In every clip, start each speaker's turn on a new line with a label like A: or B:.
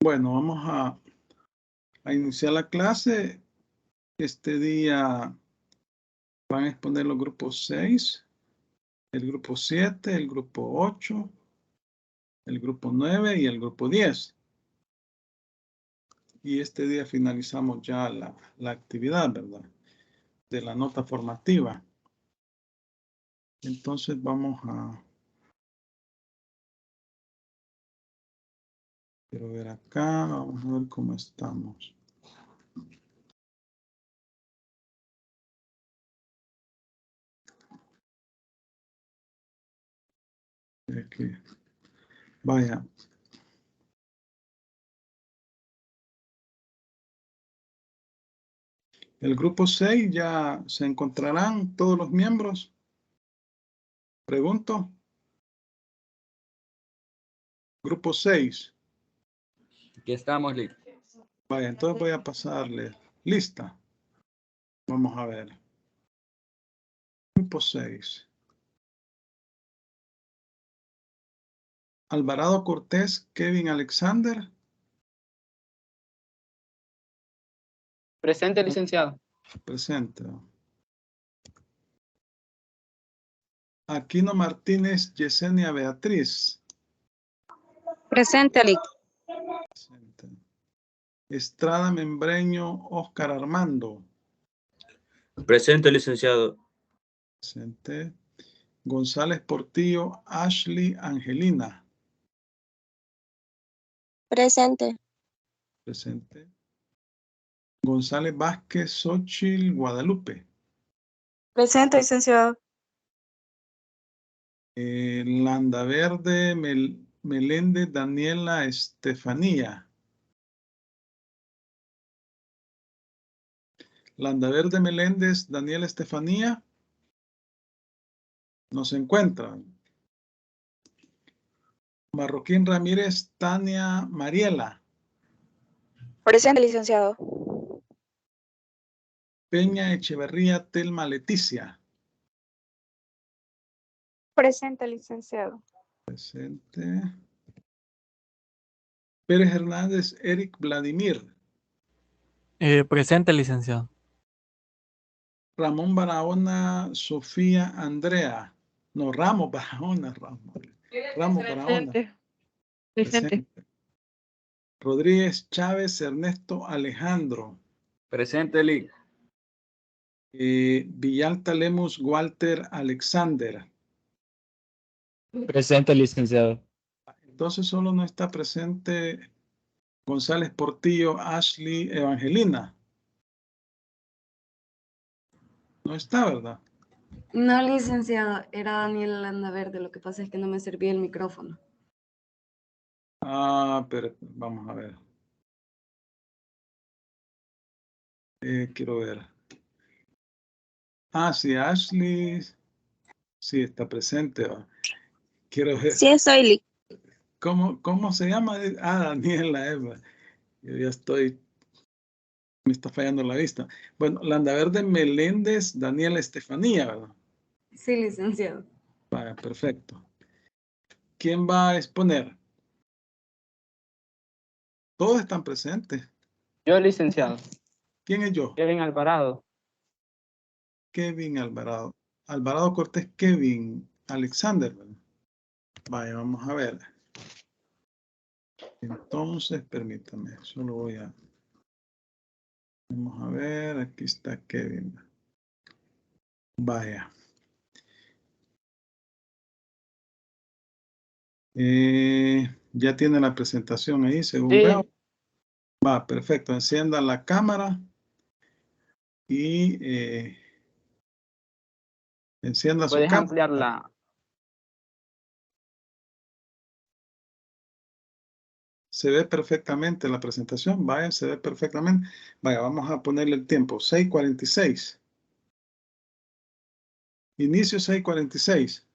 A: Bueno, vamos a iniciar la clase. Este día van a exponer los grupos 6, el grupo 7, el grupo 8, el grupo 9 y el grupo 10. Y este día finalizamos ya la actividad, ¿verdad? De la nota formativa. Entonces vamos a... Quiero ver acá, vamos a ver cómo estamos. Aquí. Vaya. El grupo 6 ya se encontrarán todos los miembros. Pregunto. Grupo 6.
B: Aquí estamos, Lick.
A: Vaya, entonces voy a pasarle lista. Vamos a ver. Grupo 6. Alvarado Cortés, Kevin Alexander.
C: Presente, licenciado.
A: Presente. Aquino Martínez, Yesenia Beatriz.
D: Presente, Alic.
A: Presente. Estrada Membreño, Oscar Armando.
B: Presente, licenciado.
A: Presente. González Portillo, Ashley Angelina.
D: Presente.
A: Presente. González Vázquez, Xochitl Guadalupe.
D: Presente, licenciado.
A: Landaverde, Meléndez, Daniela Estefanía. Landaverde, Meléndez, Daniela Estefanía. No se encuentran. Marroquín Ramírez, Tania Mariela.
D: Presente, licenciado.
A: Peña Echeverría, Telma Leticia.
D: Presente, licenciado.
A: Presente. Pérez Hernández, Eric Vladimir.
E: Presente, licenciado.
A: Ramón Barahona, Sofía Andrea. No, Ramos Barahona, Ramos Barahona.
C: Presente.
A: Rodríguez Chávez, Ernesto Alejandro.
B: Presente, Lick.
A: Villalta Lemus, Walter Alexander.
E: Presente, licenciado.
A: Entonces solo no está presente González Portillo, Ashley Evangelina. No está, ¿verdad?
F: No, licenciado, era Daniela Landaverde. Lo que pasa es que no me servía el micrófono.
A: Ah, pero vamos a ver. Quiero ver. Ah, sí, Ashley. Sí, está presente. ¿Va? Quiero ver.
D: Sí, soy Lic.
A: ¿Cómo se llama? Ah, Daniela Eva. Yo ya estoy. Me está fallando la vista. Bueno, Landaverde Meléndez, Daniela Estefanía, ¿verdad?
F: Sí, licenciado.
A: Vaya, perfecto. ¿Quién va a exponer? Todos están presentes.
C: Yo, licenciado.
A: ¿Quién es yo?
C: Kevin Alvarado.
A: Kevin Alvarado. Alvarado Cortés, Kevin Alexander, ¿verdad? Vaya, vamos a ver. Entonces, permítame, solo voy a... Vamos a ver, aquí está Kevin. Vaya. Ya tiene la presentación ahí, según
C: Sí.
A: veo. Va, perfecto. Encienda la cámara y encienda su
C: Puedes
A: cámara.
C: ampliarla.
A: Se ve perfectamente la presentación. Vaya, se ve perfectamente. Vaya, vamos a ponerle el tiempo. 6:46. Inicio 6:46.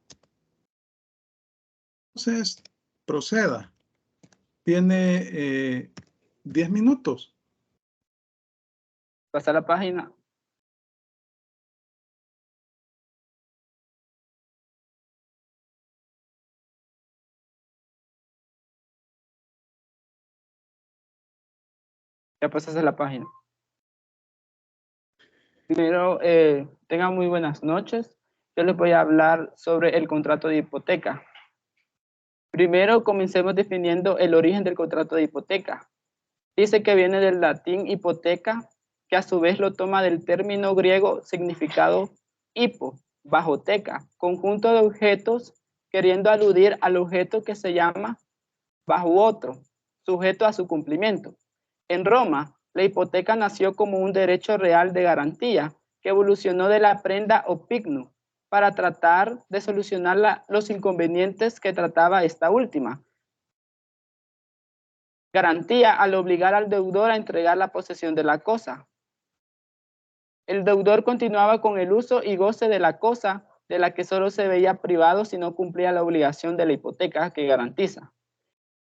A: Entonces, proceda. Tiene 10 minutos.
C: Pasa la página. Ya pasaste la página. Primero, tengan muy buenas noches. Yo les voy a hablar sobre el contrato de hipoteca. Primero, comencemos definiendo el origen del contrato de hipoteca. Dice que viene del latín hipoteca, que a su vez lo toma del término griego significado hipo, bajoteca, conjunto de objetos, queriendo aludir al objeto que se llama bajo otro, sujeto a su cumplimiento. En Roma, la hipoteca nació como un derecho real de garantía que evolucionó de la prenda o pigno para tratar de solucionar los inconvenientes que trataba esta última. Garantía al obligar al deudor a entregar la posesión de la cosa. El deudor continuaba con el uso y goce de la cosa de la que solo se veía privado si no cumplía la obligación de la hipoteca que garantiza.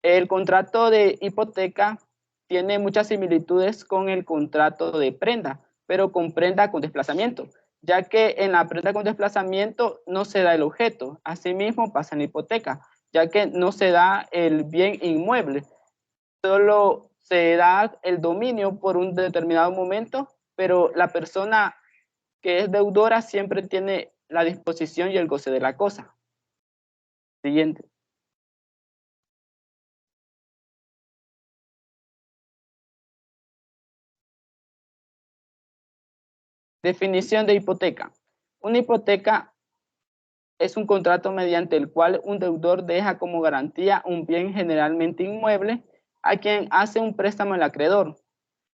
C: El contrato de hipoteca tiene muchas similitudes con el contrato de prenda, pero con prenda con desplazamiento, ya que en la prenda con desplazamiento no se da el objeto. Asimismo pasa en la hipoteca, ya que no se da el bien inmueble, solo se da el dominio por un determinado momento, pero la persona que es deudora siempre tiene la disposición y el goce de la cosa. Siguiente. Definición de hipoteca. Una hipoteca es un contrato mediante el cual un deudor deja como garantía un bien generalmente inmueble a quien hace un préstamo al acreedor.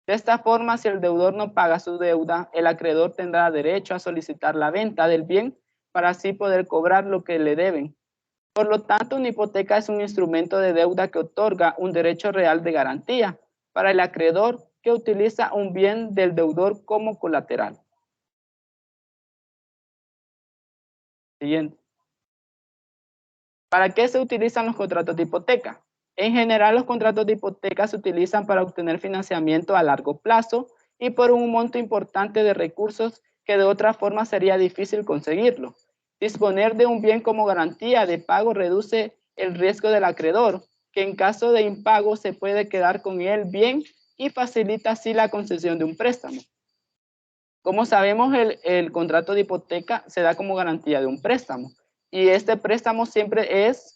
C: De esta forma, si el deudor no paga su deuda, el acreedor tendrá derecho a solicitar la venta del bien para así poder cobrar lo que le deben. Por lo tanto, una hipoteca es un instrumento de deuda que otorga un derecho real de garantía para el acreedor que utiliza un bien del deudor como colateral. Siguiente. ¿Para qué se utilizan los contratos de hipoteca? En general, los contratos de hipoteca se utilizan para obtener financiamiento a largo plazo y por un monto importante de recursos que de otra forma sería difícil conseguirlo. Disponer de un bien como garantía de pago reduce el riesgo del acreedor, que en caso de impago se puede quedar con el bien y facilita así la concesión de un préstamo. Como sabemos, el contrato de hipoteca se da como garantía de un préstamo y este préstamo siempre es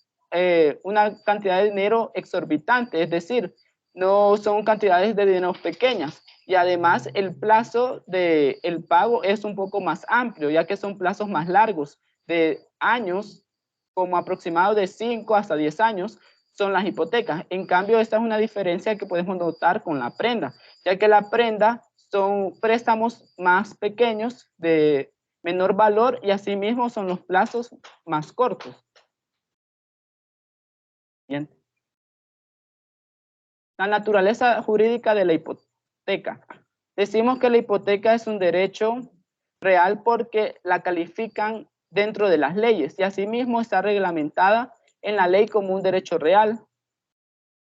C: una cantidad de dinero exorbitante, es decir, no son cantidades de dinero pequeñas y además el plazo del pago es un poco más amplio, ya que son plazos más largos de años, como aproximado de 5 hasta 10 años son las hipotecas. En cambio, esta es una diferencia que podemos notar con la prenda, ya que la prenda son préstamos más pequeños de menor valor y asimismo son los plazos más cortos. Bien. La naturaleza jurídica de la hipoteca. Decimos que la hipoteca es un derecho real porque la califican dentro de las leyes y asimismo está reglamentada en la ley como un derecho real.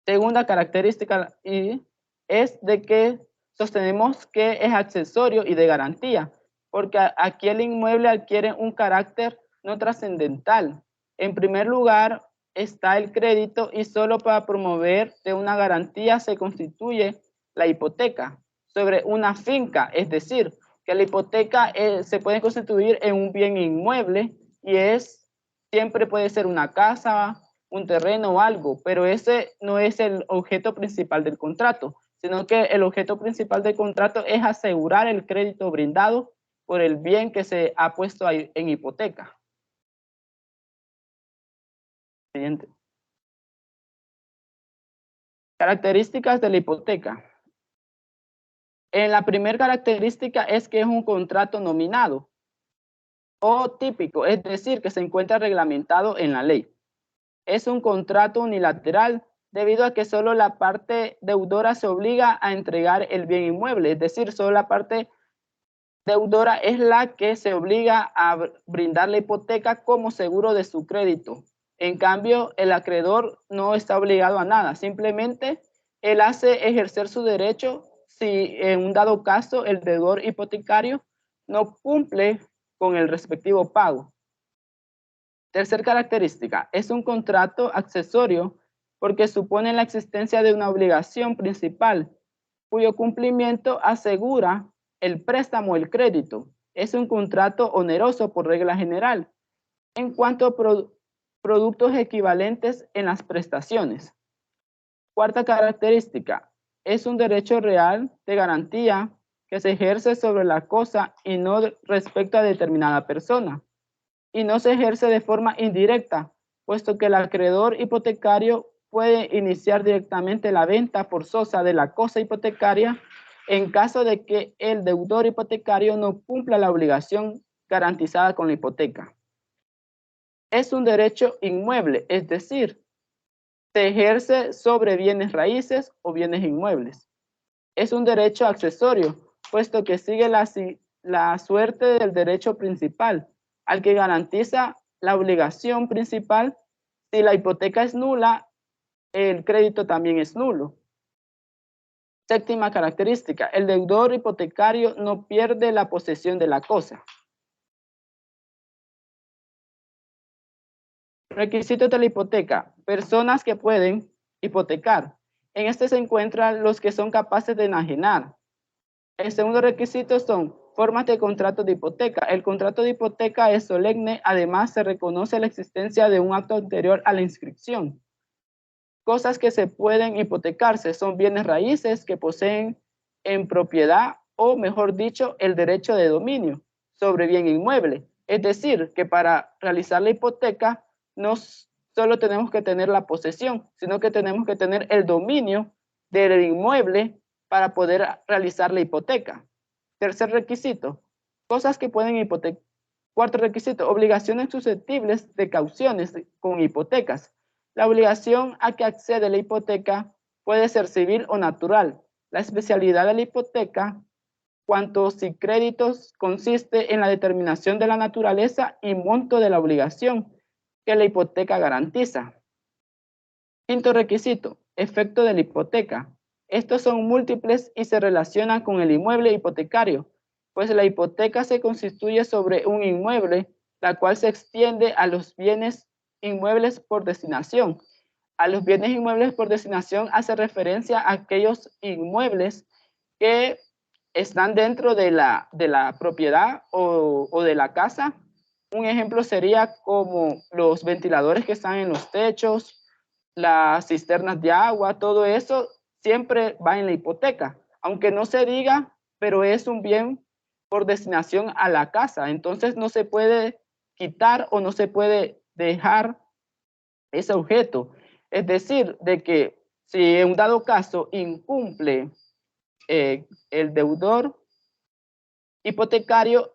C: Segunda característica es de que sostenemos que es accesorio y de garantía, porque aquí el inmueble adquiere un carácter no trascendental. En primer lugar está el crédito y solo para promover de una garantía se constituye la hipoteca sobre una finca, es decir, que la hipoteca se puede constituir en un bien inmueble y siempre puede ser una casa, un terreno o algo, pero ese no es el objeto principal del contrato, sino que el objeto principal del contrato es asegurar el crédito brindado por el bien que se ha puesto ahí en hipoteca. Siguiente. Características de la hipoteca. En la primera característica es que es un contrato nominado o típico, es decir, que se encuentra reglamentado en la ley. Es un contrato unilateral debido a que solo la parte deudora se obliga a entregar el bien inmueble, es decir, solo la parte deudora es la que se obliga a brindar la hipoteca como seguro de su crédito. En cambio, el acreedor no está obligado a nada, simplemente él hace ejercer su derecho si en un dado caso el deudor hipotecario no cumple con el respectivo pago. Tercer característica, es un contrato accesorio porque supone la existencia de una obligación principal cuyo cumplimiento asegura el préstamo o el crédito. Es un contrato oneroso por regla general en cuanto a productos equivalentes en las prestaciones. Cuarta característica, es un derecho real de garantía que se ejerce sobre la cosa y no respecto a determinada persona. Y no se ejerce de forma indirecta, puesto que el acreedor hipotecario puede iniciar directamente la venta forzosa de la cosa hipotecaria en caso de que el deudor hipotecario no cumpla la obligación garantizada con la hipoteca. Es un derecho inmueble, es decir, se ejerce sobre bienes raíces o bienes inmuebles. Es un derecho accesorio, puesto que sigue la suerte del derecho principal, al que garantiza la obligación principal. Si la hipoteca es nula, el crédito también es nulo. Séptima característica, el deudor hipotecario no pierde la posesión de la cosa. Requisitos de la hipoteca. Personas que pueden hipotecar. En este se encuentran los que son capaces de enajenar. El segundo requisito son formas de contrato de hipoteca. El contrato de hipoteca es solemne, además se reconoce la existencia de un acto anterior a la inscripción. Cosas que se pueden hipotecarse son bienes raíces que poseen en propiedad o, mejor dicho, el derecho de dominio sobre bien inmueble. Es decir, que para realizar la hipoteca no solo tenemos que tener la posesión, sino que tenemos que tener el dominio del inmueble para poder realizar la hipoteca. Tercer requisito, cosas que pueden hipotecar. Cuarto requisito, obligaciones susceptibles de cauciones con hipotecas. La obligación a que accede la hipoteca puede ser civil o natural. La especialidad de la hipoteca, cuanto si créditos, consiste en la determinación de la naturaleza y monto de la obligación que la hipoteca garantiza. Quinto requisito, efecto de la hipoteca. Estos son múltiples y se relacionan con el inmueble hipotecario, pues la hipoteca se constituye sobre un inmueble, la cual se extiende a los bienes inmuebles por destinación. A los bienes inmuebles por destinación hace referencia a aquellos inmuebles que están dentro de la propiedad o de la casa. Un ejemplo sería como los ventiladores que están en los techos, las cisternas de agua, todo eso siempre va en la hipoteca. Aunque no se diga, pero es un bien por destinación a la casa. Entonces no se puede quitar o no se puede dejar ese objeto. Es decir, de que si en un dado caso incumple el deudor hipotecario,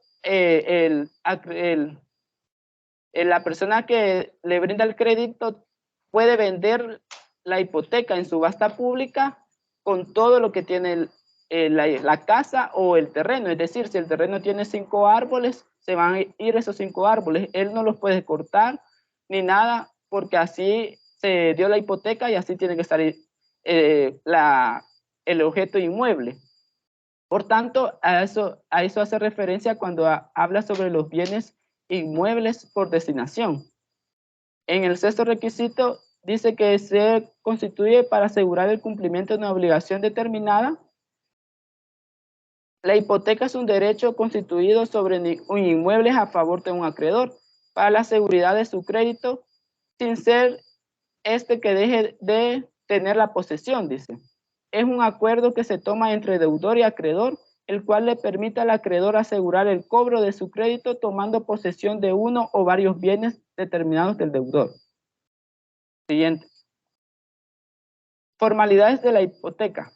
C: la persona que le brinda el crédito puede vender la hipoteca en subasta pública con todo lo que tiene la casa o el terreno. Es decir, si el terreno tiene 5 árboles, se van a ir esos 5 árboles. Él no los puede cortar ni nada, porque así se dio la hipoteca y así tiene que salir el objeto inmueble. Por tanto, a eso hace referencia cuando habla sobre los bienes inmuebles por destinación. En el sexto requisito dice que se constituye para asegurar el cumplimiento de una obligación determinada. La hipoteca es un derecho constituido sobre un inmueble a favor de un acreedor para la seguridad de su crédito, sin ser que deje de tener la posesión, dice. Es un acuerdo que se toma entre deudor y acreedor, el cual le permite al acreedor asegurar el cobro de su crédito tomando posesión de uno o varios bienes determinados del deudor. Siguiente. Formalidades de la hipoteca.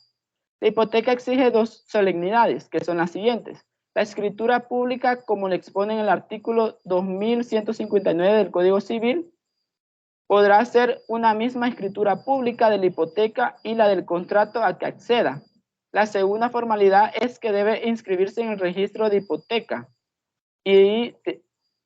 C: La hipoteca exige 2 solemnidades, que son las siguientes. La escritura pública, como le expone en el artículo 2159 del Código Civil, podrá ser una misma escritura pública de la hipoteca y la del contrato a que acceda. La segunda formalidad es que debe inscribirse en el registro de hipoteca. Y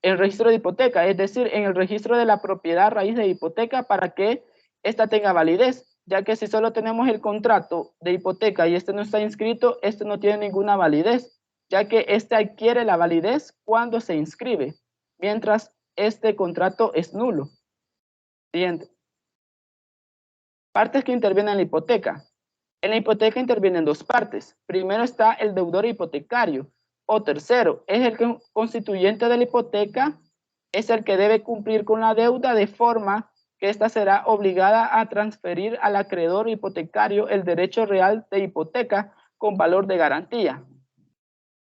C: el registro de hipoteca, es decir, en el registro de la propiedad raíz de hipoteca para que ésta tenga validez, ya que si solo tenemos el contrato de hipoteca y este no está inscrito, este no tiene ninguna validez, ya que este adquiere la validez cuando se inscribe, mientras este contrato es nulo. Siguiente. Partes que intervienen en la hipoteca. En la hipoteca intervienen dos partes. Primero está el deudor hipotecario. O tercero, es el constituyente de la hipoteca, es el que debe cumplir con la deuda de forma que ésta será obligada a transferir al acreedor hipotecario el derecho real de hipoteca con valor de garantía.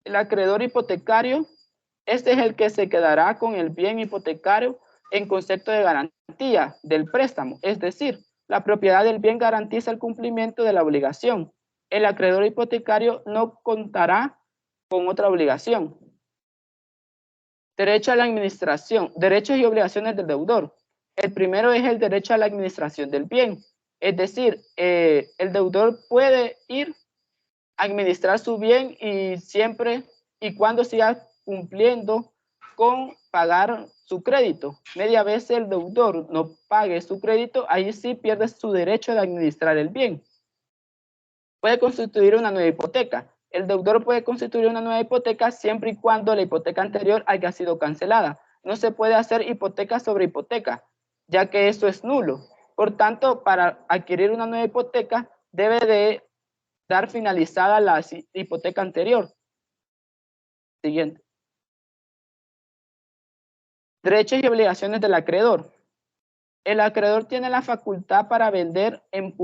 C: El acreedor hipotecario, este es el que se quedará con el bien hipotecario en concepto de garantía del préstamo, es decir, la propiedad del bien garantiza el cumplimiento de la obligación. El acreedor hipotecario no contará con otra obligación. Derecho a la administración, derechos y obligaciones del deudor. El primero es el derecho a la administración del bien, es decir, el deudor puede ir a administrar su bien y siempre y cuando siga cumpliendo con pagar su crédito. Media vez el deudor no pague su crédito, ahí sí pierde su derecho de administrar el bien. Puede constituir una nueva hipoteca. El deudor puede constituir una nueva hipoteca siempre y cuando la hipoteca anterior haya sido cancelada. No se puede hacer hipoteca sobre hipoteca, ya que eso es nulo. Por tanto, para adquirir una nueva hipoteca, debe de dar finalizada la hipoteca anterior. Siguiente. Derechos y obligaciones del acreedor. El acreedor tiene la facultad para vender en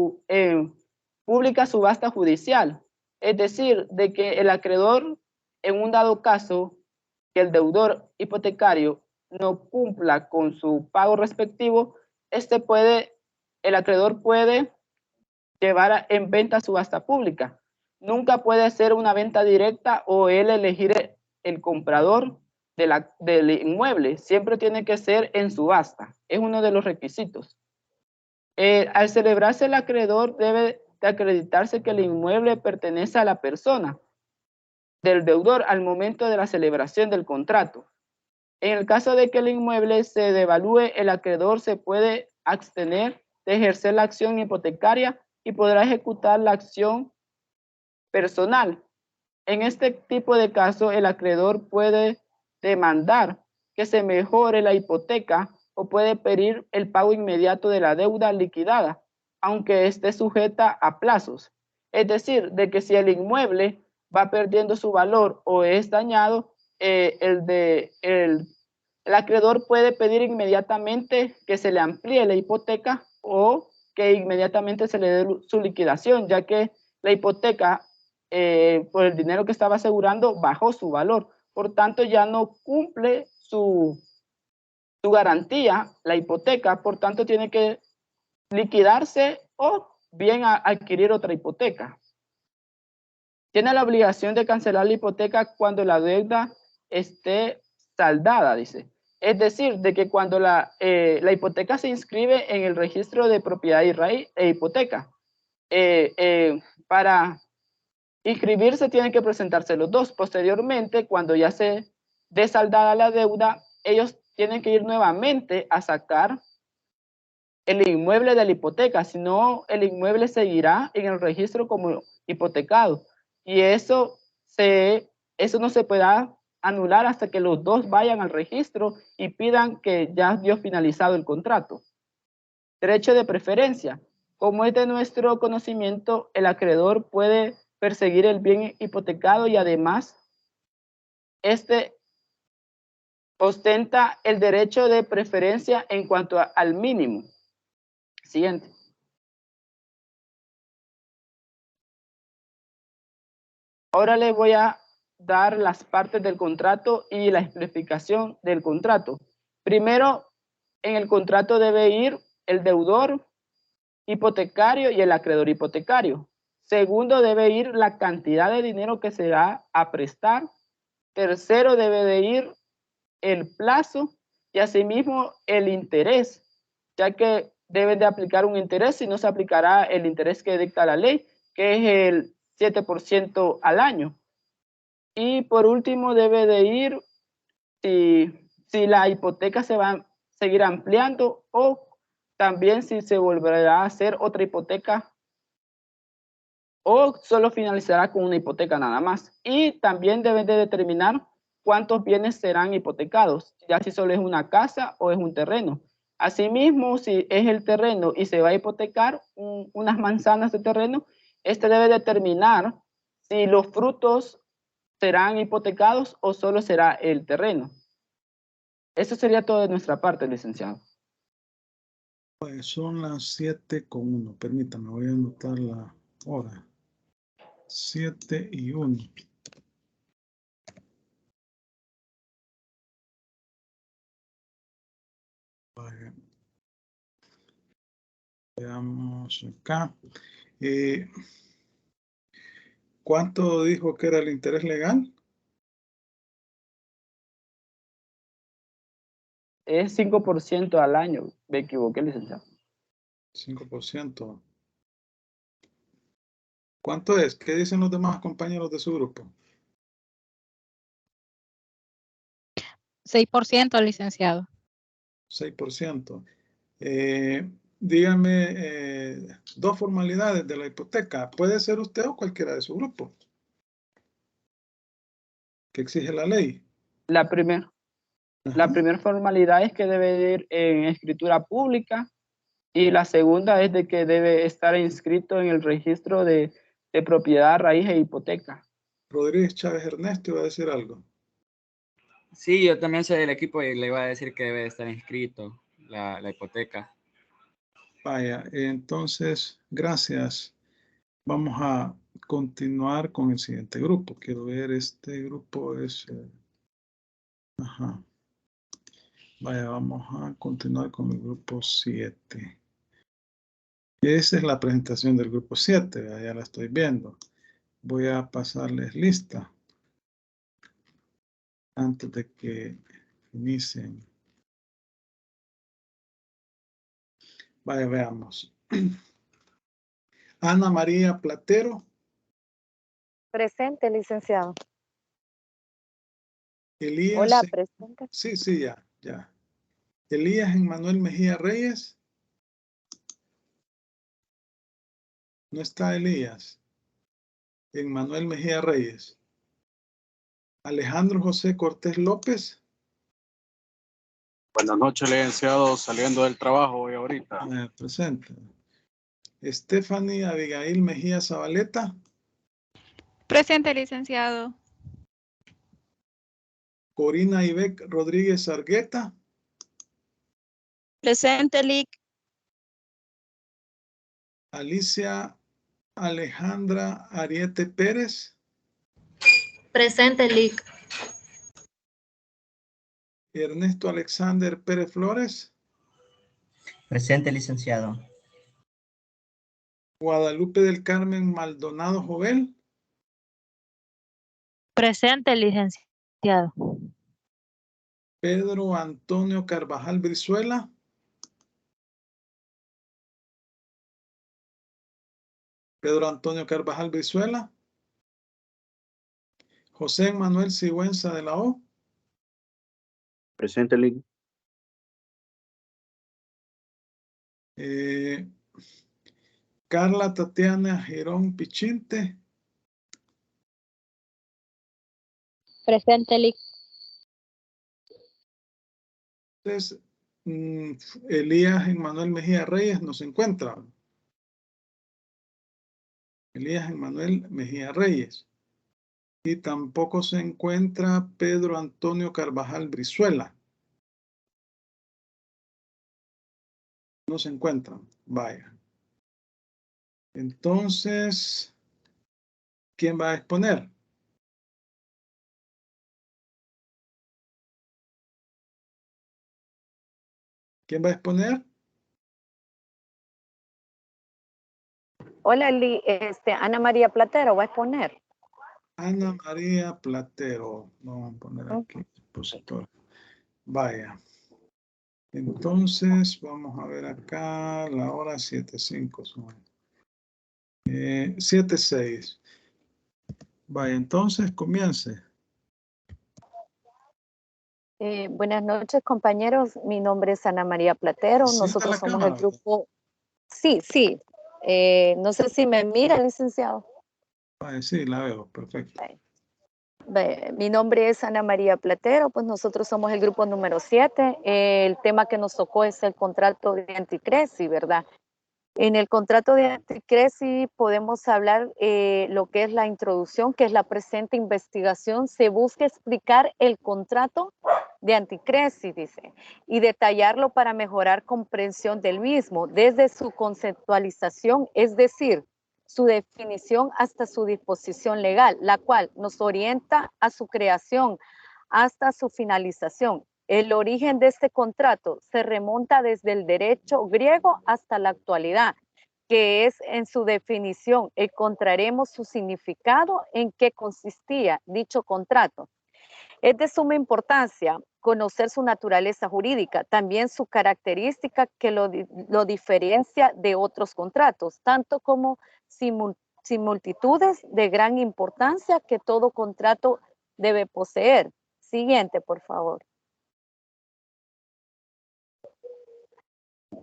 C: pública subasta judicial. Es decir, de que el acreedor, en un dado caso, que el deudor hipotecario no cumpla con su pago respectivo, el acreedor puede llevar en venta a subasta pública. Nunca puede ser una venta directa o él elegir el comprador del inmueble. Siempre tiene que ser en subasta. Es uno de los requisitos. Al celebrarse el acreedor debe de acreditarse que el inmueble pertenece a la persona del deudor al momento de la celebración del contrato. En el caso de que el inmueble se devalúe, el acreedor se puede abstener de ejercer la acción hipotecaria y podrá ejecutar la acción personal. En este tipo de caso, el acreedor puede demandar que se mejore la hipoteca o puede pedir el pago inmediato de la deuda liquidada, aunque esté sujeta a plazos. Es decir, de que si el inmueble va perdiendo su valor o es dañado, el acreedor puede pedir inmediatamente que se le amplíe la hipoteca o que inmediatamente se le dé su liquidación, ya que la hipoteca, por el dinero que estaba asegurando, bajó su valor. Por tanto, ya no cumple su garantía, la hipoteca, por tanto, tiene que liquidarse o bien adquirir otra hipoteca. Tiene la obligación de cancelar la hipoteca cuando la deuda esté saldada, dice. Es decir, de que cuando la hipoteca se inscribe en el registro de propiedad y raíz e hipoteca, para inscribirse tienen que presentarse los dos. Posteriormente, cuando ya se dé saldada la deuda, ellos tienen que ir nuevamente a sacar el inmueble de la hipoteca, si no el inmueble seguirá en el registro como hipotecado. Y eso no se podrá anular hasta que los dos vayan al registro y pidan que ya dio finalizado el contrato. Derecho de preferencia. Como es de nuestro conocimiento, el acreedor puede perseguir el bien hipotecado y además ostenta el derecho de preferencia en cuanto al mínimo. Siguiente. Ahora le voy a dar las partes del contrato y la explicación del contrato. Primero, en el contrato debe ir el deudor hipotecario y el acreedor hipotecario. Segundo, debe ir la cantidad de dinero que se va a prestar. Tercero, debe de ir el plazo y asimismo el interés, ya que deben de aplicar un interés, si no se aplicará el interés que dicta la ley, que es el 7% al año. Y por último debe de ir si la hipoteca se va a seguir ampliando o también si se volverá a hacer otra hipoteca o solo finalizará con una hipoteca nada más. Y también deben de determinar cuántos bienes serán hipotecados, ya si solo es una casa o es un terreno. Asimismo, si es el terreno y se va a hipotecar unas manzanas de terreno, Este debe determinar si los frutos serán hipotecados o solo será el terreno. Eso sería todo de nuestra parte, licenciado.
A: Pues son las 7:01. Permítame, voy a anotar la hora. 7:01. Vaya. Veamos acá. ¿Cuánto dijo que era el interés legal?
C: Es 5% al año. Me equivoqué, licenciado.
A: 5%. ¿Cuánto es? ¿Qué dicen los demás compañeros de su grupo?
E: 6%, licenciado.
A: 6%. Dígame dos formalidades de la hipoteca. Puede ser usted o cualquiera de su grupo. ¿Qué exige la ley?
C: La primera formalidad es que debe ir en escritura pública y la segunda es de que debe estar inscrito en el registro de propiedad, raíz e hipoteca.
A: Rodríguez Chávez Ernesto iba a decir algo.
B: Sí, yo también soy del equipo y le iba a decir que debe estar inscrito la hipoteca.
A: Vaya, entonces, gracias. Vamos a continuar con el siguiente grupo. Quiero ver, este grupo es... ajá. Vaya, vamos a continuar con el grupo 7. Esa es la presentación del grupo 7, ya la estoy viendo. Voy a pasarles lista antes de que inicien. Vaya, veamos. Ana María Platero.
G: Presente, licenciado.
A: Elías.
G: Hola, presente.
A: Sí, ya. Elías Emmanuel Mejía Reyes. No está Elías. Emmanuel Mejía Reyes. Alejandro José Cortés López.
H: Buenas noches, licenciado, saliendo del trabajo hoy ahorita.
A: Presente. Stephanie Abigail Mejía Zabaleta.
E: Presente, licenciado.
A: Corina Ivette Rodríguez Argueta.
D: Presente, Lic.
A: Alicia Alejandra Ariete Pérez.
I: Presente, Lic.
A: Ernesto Alexander Pérez Flores.
J: Presente, licenciado.
A: Guadalupe del Carmen Maldonado Jovel.
K: Presente, licenciado.
A: Pedro Antonio Carvajal Brizuela. Pedro Antonio Carvajal Brizuela. José Manuel Sigüenza de la O.
H: Presente, Lic.
A: Carla Tatiana Girón Pichinte.
K: Presente, Lic.
A: Entonces, Elías Emmanuel Mejía Reyes no se encuentra. Elías Emmanuel Mejía Reyes. Y tampoco se encuentra Pedro Antonio Carvajal Brizuela. No se encuentran. Vaya. Entonces, ¿quién va a exponer? ¿Quién va a exponer?
G: Hola, Ana María Platero, ¿va a exponer?
A: Ana María Platero. Vamos a poner aquí, expositor. Vaya. Entonces, vamos a ver acá la hora 7:05. 7:06. Vaya, entonces comience.
G: Buenas noches, compañeros. Mi nombre es Ana María Platero. Nosotros somos el grupo... Sí. No sé si me mira, licenciado.
A: Sí, la veo. Perfecto.
G: Mi nombre es Ana María Platero, pues nosotros somos el grupo número 7. El tema que nos tocó es el contrato de Anticresi, ¿verdad? En el contrato de anticresi podemos hablar lo que es la introducción, que es la presente investigación. Se busca explicar el contrato de anticresi, dice, y detallarlo para mejorar comprensión del mismo, desde su conceptualización, es decir, su definición hasta su disposición legal, la cual nos orienta a su creación hasta su finalización. El origen de este contrato se remonta desde el derecho griego hasta la actualidad, que es en su definición. Encontraremos su significado en qué consistía dicho contrato. Es de suma importancia conocer su naturaleza jurídica, también su característica que lo diferencia de otros contratos, tanto como similitudes de gran importancia que todo contrato debe poseer. Siguiente, por favor.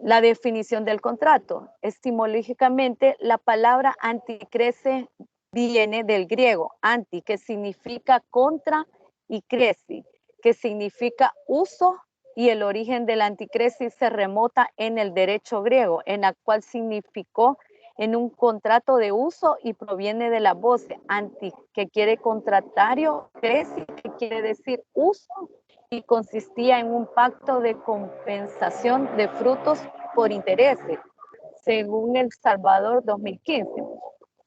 G: La definición del contrato. Etimológicamente, la palabra anticresi viene del griego anti, que significa contra, y cresi, que significa uso, y el origen del anticresi se remota en el derecho griego, en la cual significó en un contrato de uso y proviene de la voz anti, que quiere contratario, cresi, que quiere decir uso, y consistía en un pacto de compensación de frutos por intereses, según El Salvador 2015.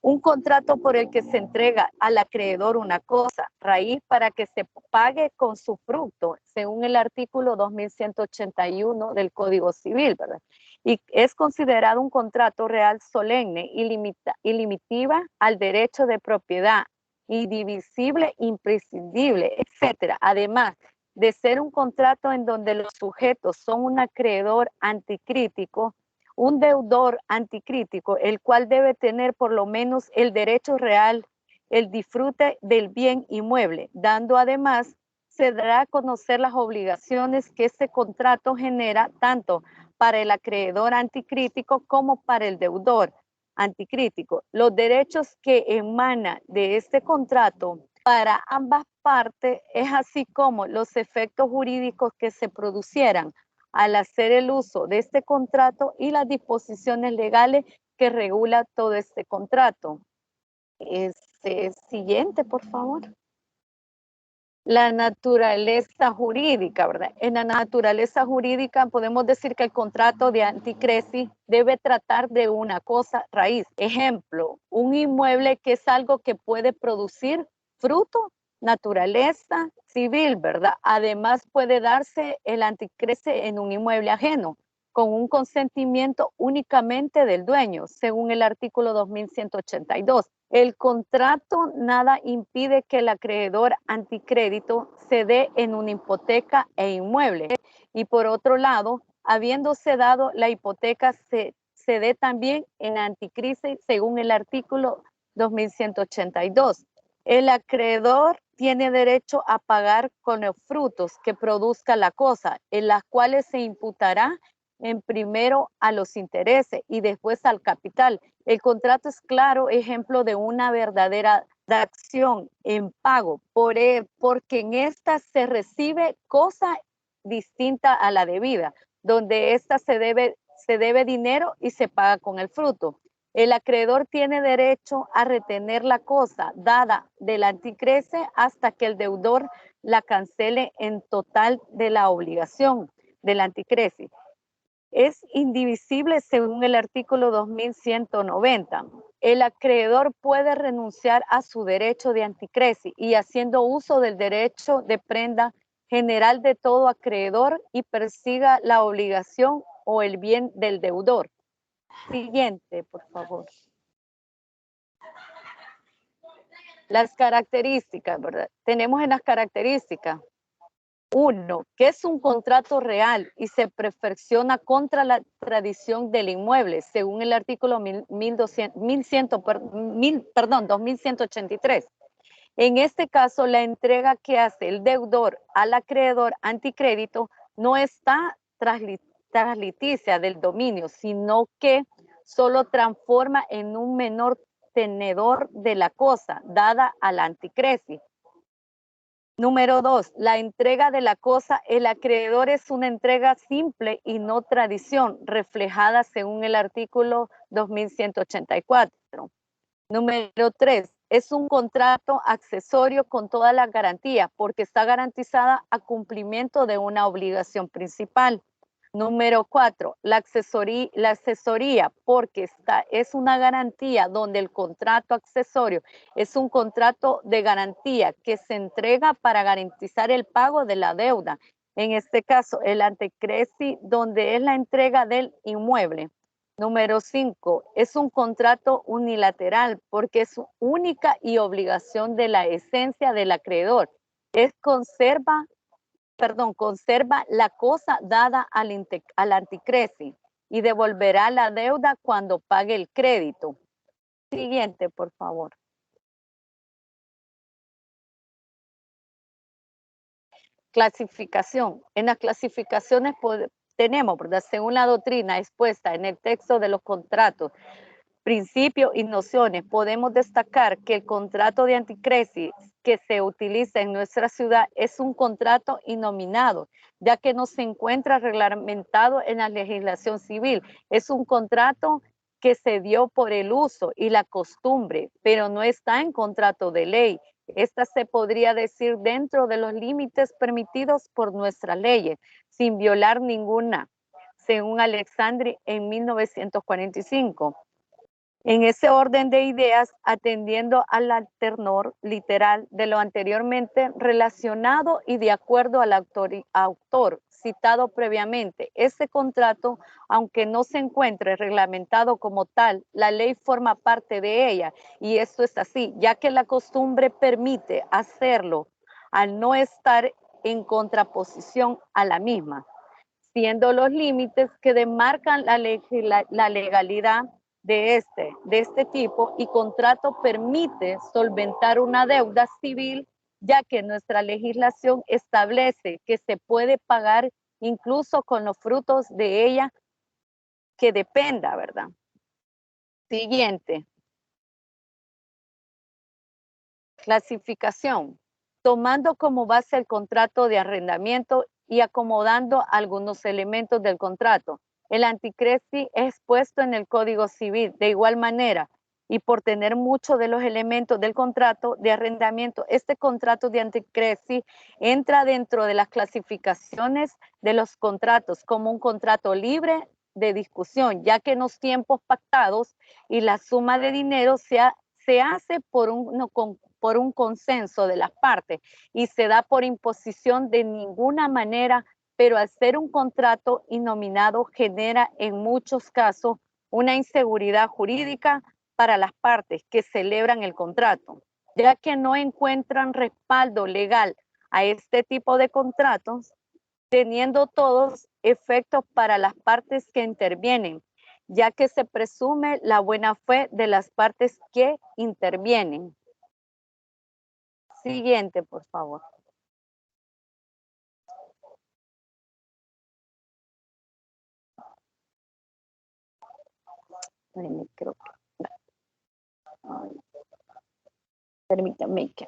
G: Un contrato por el que se entrega al acreedor una cosa, raíz para que se pague con su fruto, según el artículo 2181 del Código Civil, ¿verdad? Y es considerado un contrato real solemne y limitiva al derecho de propiedad, indivisible, imprescindible, etc. Además de ser un contrato en donde los sujetos son un acreedor anticrítico, un deudor anticrítico, el cual debe tener por lo menos el derecho real, el disfrute del bien inmueble, dando además, se dará a conocer las obligaciones que este contrato genera tanto para el acreedor anticrítico como para el deudor anticrítico. Los derechos que emanan de este contrato para ambas partes es así como los efectos jurídicos que se producieran al hacer el uso de este contrato y las disposiciones legales que regula todo este contrato. Siguiente, por favor. La naturaleza jurídica, ¿verdad? En la naturaleza jurídica podemos decir que el contrato de anticresi debe tratar de una cosa raíz. Ejemplo, un inmueble que es algo que puede producir fruto, naturaleza civil, ¿verdad? Además puede darse el anticresi en un inmueble ajeno, con un consentimiento únicamente del dueño, según el artículo 2182. El contrato nada impide que el acreedor anticrédito se dé en una hipoteca e inmueble. Y por otro lado, habiéndose dado la hipoteca, se dé también en anticrisis, según el artículo 2182. El acreedor tiene derecho a pagar con los frutos que produzca la cosa, en las cuales se imputará en primero a los intereses y después al capital. El contrato es claro ejemplo de una verdadera acción en pago, porque en esta se recibe cosa distinta a la debida, donde esta se debe dinero y se paga con el fruto. El acreedor tiene derecho a retener la cosa dada del anticresi hasta que el deudor la cancele en total de la obligación del anticresi. Es indivisible según el artículo 2190. El acreedor puede renunciar a su derecho de anticresi y haciendo uso del derecho de prenda general de todo acreedor y persiga la obligación o el bien del deudor. Siguiente, por favor. Las características, ¿verdad? Tenemos en las características. 1, que es un contrato real y se perfecciona contra la tradición del inmueble, según el artículo 2183. En este caso, la entrega que hace el deudor al acreedor anticrédito no está transliticia del dominio, sino que solo transforma en un menor tenedor de la cosa dada al anticresi. Número 2, la entrega de la cosa. El acreedor es una entrega simple y no tradición, reflejada según el artículo 2184. Número 3, es un contrato accesorio con todas las garantías porque está garantizada a cumplimiento de una obligación principal. Número 4, la asesoría porque es una garantía donde el contrato accesorio es un contrato de garantía que se entrega para garantizar el pago de la deuda. En este caso, el antecresi, donde es la entrega del inmueble. Número 5, es un contrato unilateral porque es única y obligación de la esencia del acreedor. Conserva la cosa dada al anticresi y devolverá la deuda cuando pague el crédito. Siguiente, por favor. Clasificación. En las clasificaciones tenemos, ¿verdad? Según la doctrina expuesta en el texto de los contratos, principios y nociones, podemos destacar que el contrato de anticresi que se utiliza en nuestra ciudad es un contrato innominado, ya que no se encuentra reglamentado en la legislación civil. Es un contrato que se dio por el uso y la costumbre, pero no está en contrato de ley. Esta se podría decir dentro de los límites permitidos por nuestras leyes, sin violar ninguna, según Alexandri en 1945. En ese orden de ideas, atendiendo al alternor literal de lo anteriormente relacionado y de acuerdo al autor citado previamente, ese contrato, aunque no se encuentre reglamentado como tal, la ley forma parte de ella, y esto es así, ya que la costumbre permite hacerlo al no estar en contraposición a la misma, siendo los límites que demarcan la legalidad de este tipo y contrato permite solventar una deuda civil, ya que nuestra legislación establece que se puede pagar incluso con los frutos de ella que dependa, ¿verdad? Siguiente. Clasificación. Tomando como base el contrato de arrendamiento y acomodando algunos elementos del contrato. El anticresi es puesto en el Código Civil de igual manera, y por tener muchos de los elementos del contrato de arrendamiento, este contrato de anticresi entra dentro de las clasificaciones de los contratos como un contrato libre de discusión, ya que en los tiempos pactados y la suma de dinero se hace por un consenso de las partes y se da por imposición de ninguna manera, pero al ser un contrato innominado genera en muchos casos una inseguridad jurídica para las partes que celebran el contrato, ya que no encuentran respaldo legal a este tipo de contratos, teniendo todos efectos para las partes que intervienen, ya que se presume la buena fe de las partes que intervienen. Siguiente, por favor. Creo que... Permítame que...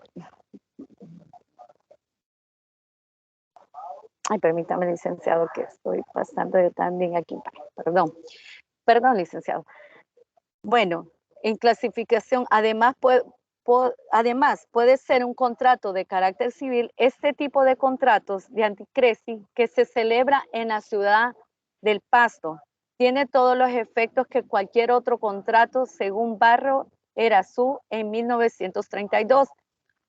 G: Ay, permítame, licenciado, que estoy pasando yo también aquí. Perdón, licenciado. Bueno, en clasificación, además puede ser un contrato de carácter civil. Este tipo de contratos de anticresi que se celebra en la ciudad del Pasto tiene todos los efectos que cualquier otro contrato, según Barro Erazú en 1932.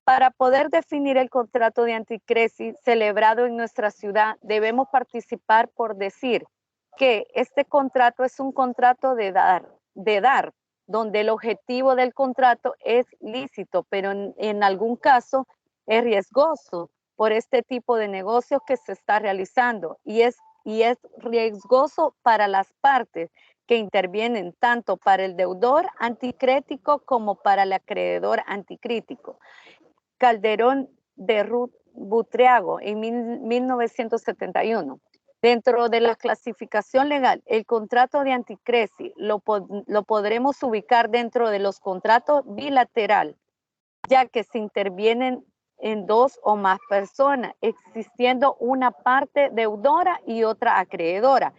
G: Para poder definir el contrato de anticresi celebrado en nuestra ciudad, debemos participar por decir que este contrato es un contrato de dar, donde el objetivo del contrato es lícito, pero en algún caso es riesgoso por este tipo de negocios que se está realizando y es riesgoso para las partes que intervienen, tanto para el deudor anticrítico como para el acreedor anticrítico. Calderón de Butriago en 1971. Dentro de la clasificación legal, el contrato de anticresi lo podremos ubicar dentro de los contratos bilaterales, ya que se intervienen en dos o más personas, existiendo una parte deudora y otra acreedora.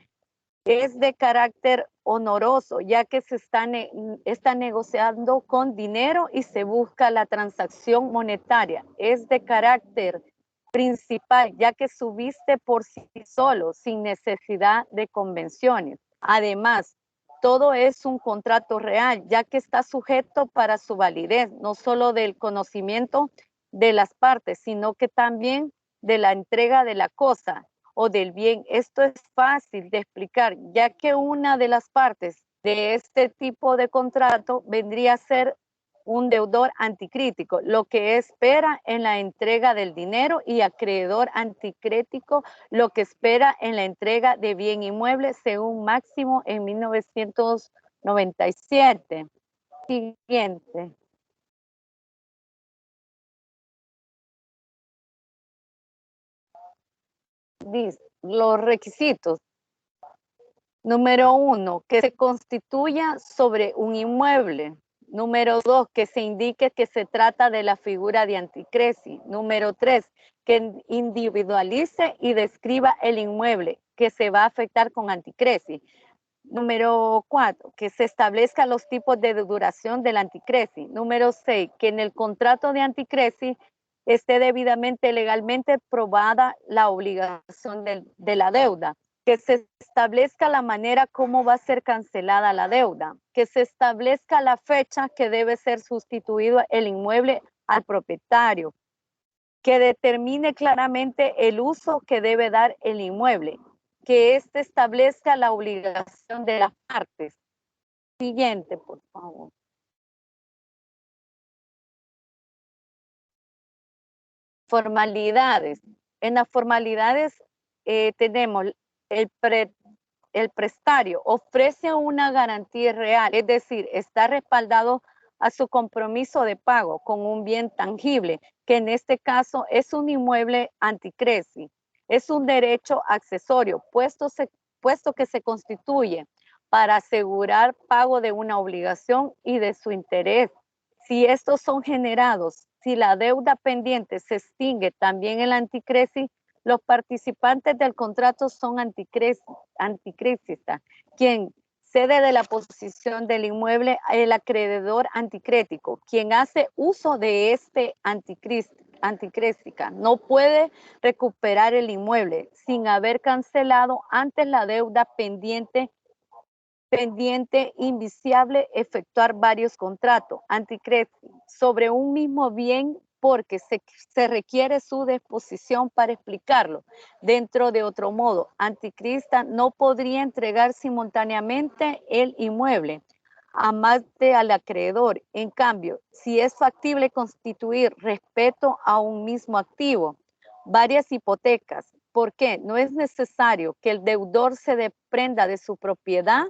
G: Es de carácter honoroso, ya que se está negociando con dinero y se busca la transacción monetaria. Es de carácter principal, ya que subsiste por sí solo, sin necesidad de convenciones. Además, todo es un contrato real, ya que está sujeto para su validez, no solo del conocimiento de las partes, sino que también de la entrega de la cosa o del bien. Esto es fácil de explicar, ya que una de las partes de este tipo de contrato vendría a ser un deudor anticrítico, lo que espera en la entrega del dinero, y acreedor anticrítico, lo que espera en la entrega de bien inmueble, según Máximo en 1997. Siguiente. Dice, los requisitos. Número 1, que se constituya sobre un inmueble. Número 2, que se indique que se trata de la figura de anticresi. Número 3, que individualice y describa el inmueble que se va a afectar con anticresi. Número 4, que se establezcan los tipos de duración del anticresi. Número 6, que en el contrato de anticresi esté debidamente legalmente probada la obligación de la deuda. Que se establezca la manera como va a ser cancelada la deuda, que se establezca la fecha que debe ser sustituido el inmueble al propietario, que determine claramente el uso que debe dar el inmueble, que éste establezca la obligación de las partes. Siguiente, por favor. Formalidades. En las formalidades tenemos el prestario ofrece una garantía real, es decir, está respaldado a su compromiso de pago con un bien tangible, que en este caso es un inmueble anticresi. Es un derecho accesorio, puesto que se constituye para asegurar pago de una obligación y de su interés. Si estos son generados, si la deuda pendiente se extingue también el anticresi, los participantes del contrato son anticresistas, quien cede de la posición del inmueble el acreedor anticrético, quien hace uso de este anticrética, no puede recuperar el inmueble sin haber cancelado antes la deuda pendiente inviciable, efectuar varios contratos anticréticos sobre un mismo bien, porque se requiere su disposición para explicarlo. Dentro de otro modo, anticrista no podría entregar simultáneamente el inmueble a más de al acreedor. En cambio, si es factible constituir respecto a un mismo activo varias hipotecas, porque no es necesario que el deudor se desprenda de su propiedad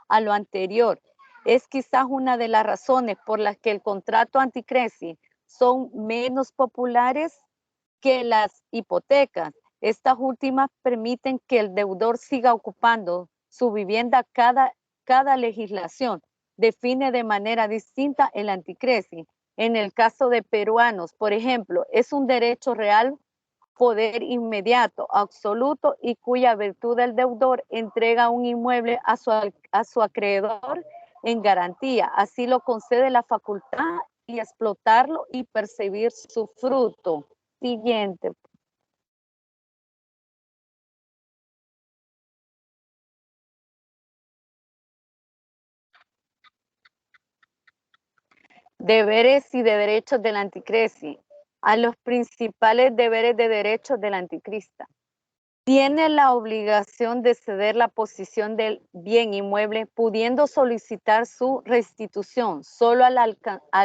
G: a lo anterior. Es quizás una de las razones por las que el contrato anticresi son menos populares que las hipotecas. Estas últimas permiten que el deudor siga ocupando su vivienda. Cada legislación define de manera distinta el anticresi. En el caso de peruanos, por ejemplo, es un derecho real, poder inmediato, absoluto, y cuya virtud el deudor entrega un inmueble a su acreedor en garantía. Así lo concede la facultad y explotarlo y percibir su fruto. Siguiente. Deberes y de derechos del anticresi. A los principales deberes de derechos del anticrista. Tiene la obligación de ceder la posición del bien inmueble, pudiendo solicitar su restitución solo al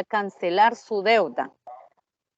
G: cancelar su deuda.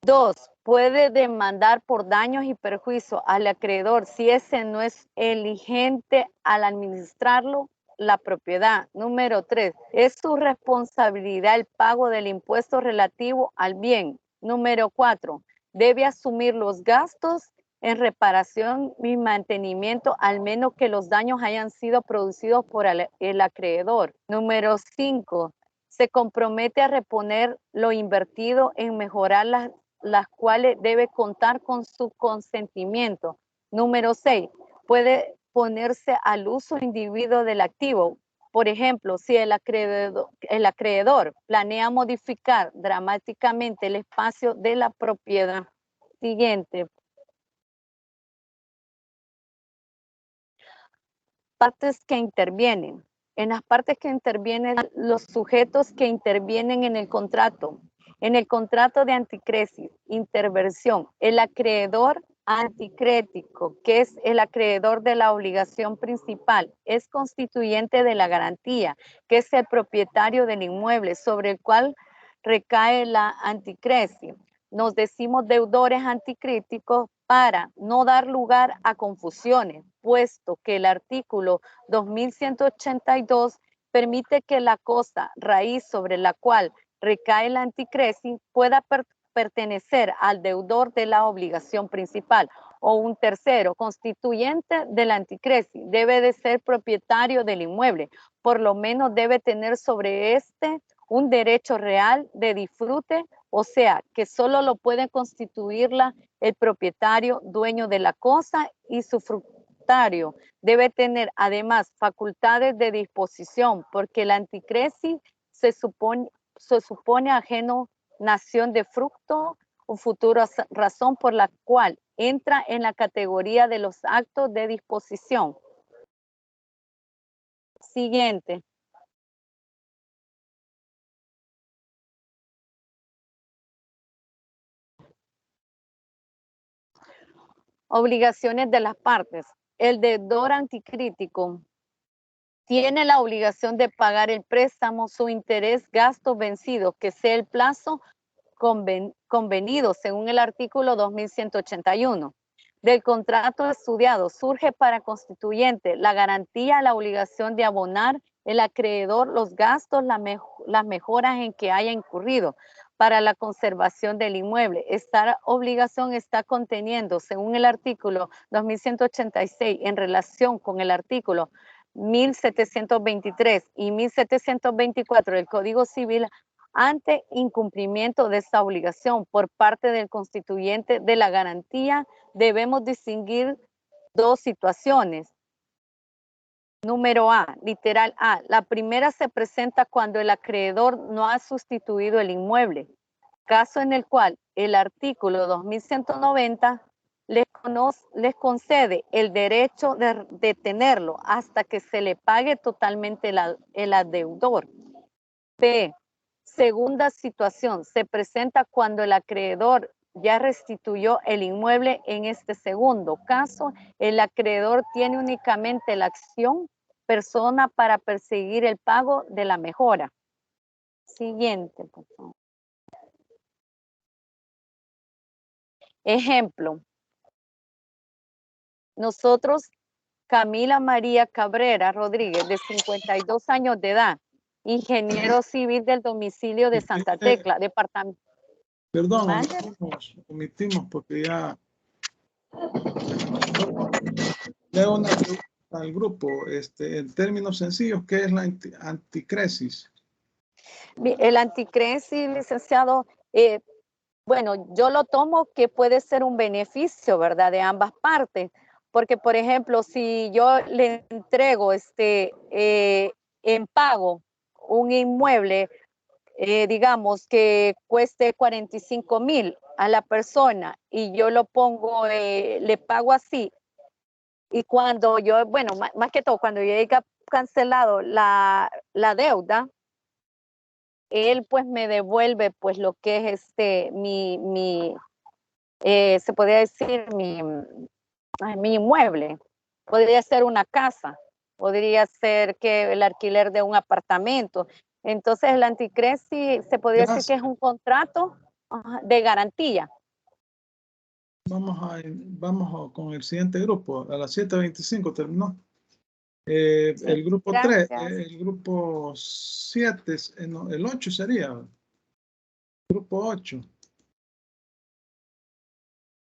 G: 2. Puede demandar por daños y perjuicios al acreedor si ese no es eligente al administrarlo la propiedad. Número 3. Es su responsabilidad el pago del impuesto relativo al bien. Número 4. Debe asumir los gastos en reparación y mantenimiento, al menos que los daños hayan sido producidos por el acreedor. Número 5. Se compromete a reponer lo invertido en mejorar las cuales debe contar con su consentimiento. Número 6, puede ponerse al uso individuo del activo. Por ejemplo, si el acreedor planea modificar dramáticamente el espacio de la propiedad. Siguiente. Partes que intervienen. En las partes que intervienen los sujetos que intervienen en el contrato. En el contrato de anticresis, intervención, el acreedor anticrético, que es el acreedor de la obligación principal, es constituyente de la garantía, que es el propietario del inmueble sobre el cual recae la anticresis. Nos decimos deudores anticríticos para no dar lugar a confusiones, puesto que el artículo 2182 permite que la cosa raíz sobre la cual recae la anticresis pueda pertenecer al deudor de la obligación principal o un tercero constituyente de la anticresis. Debe de ser propietario del inmueble, por lo menos debe tener sobre este un derecho real de disfrute, o sea, que solo lo puede constituirla el propietario, dueño de la cosa, y su fructario debe tener además facultades de disposición, porque la anticresis se supone ajeno nación de fruto o futura razón por la cual entra en la categoría de los actos de disposición. Siguiente. Obligaciones de las partes. El deudor anticrítico tiene la obligación de pagar el préstamo, su interés, gastos vencidos, que sea el plazo convenido según el artículo 2181. Del contrato estudiado surge para constituyente la garantía, la obligación de abonar el acreedor los gastos, las mejoras en que haya incurrido para la conservación del inmueble. Esta obligación está conteniendo, según el artículo 2186, en relación con el artículo 1723 y 1724 del Código Civil, ante incumplimiento de esta obligación por parte del constituyente de la garantía, debemos distinguir dos situaciones. Número A, literal A. La primera se presenta cuando el acreedor no ha sustituido el inmueble, caso en el cual el artículo 2190 les concede el derecho de tenerlo hasta que se le pague totalmente el adeudor. B. Segunda situación, se presenta cuando el acreedor ya restituyó el inmueble. En este segundo caso, el acreedor tiene únicamente la acción persona para perseguir el pago de la mejora. Siguiente, por favor. Ejemplo. Nosotros, Camila María Cabrera Rodríguez, de 52 años de edad, ingeniero civil del domicilio de Santa Tecla, departamento.
A: Perdón, omitimos porque ya le hago una pregunta al grupo, en términos sencillos, ¿qué es la anticresis?
G: El anticresis, licenciado, bueno, yo lo tomo que puede ser un beneficio, ¿verdad?, de ambas partes, porque, por ejemplo, si yo le entrego en pago un inmueble, digamos que cueste 45,000 a la persona y yo lo pongo, le pago así, y cuando yo, bueno, más que todo, cuando yo haya cancelado la deuda, él pues me devuelve pues lo que es se podría decir mi inmueble. Podría ser una casa, podría ser que el alquiler de un apartamento. Entonces el anticresis se podría decir que es un contrato de garantía.
A: Vamos con el siguiente grupo. A las 7:25 terminó. Sí, el grupo 3, el grupo 7, no, el 8 sería. Grupo 8.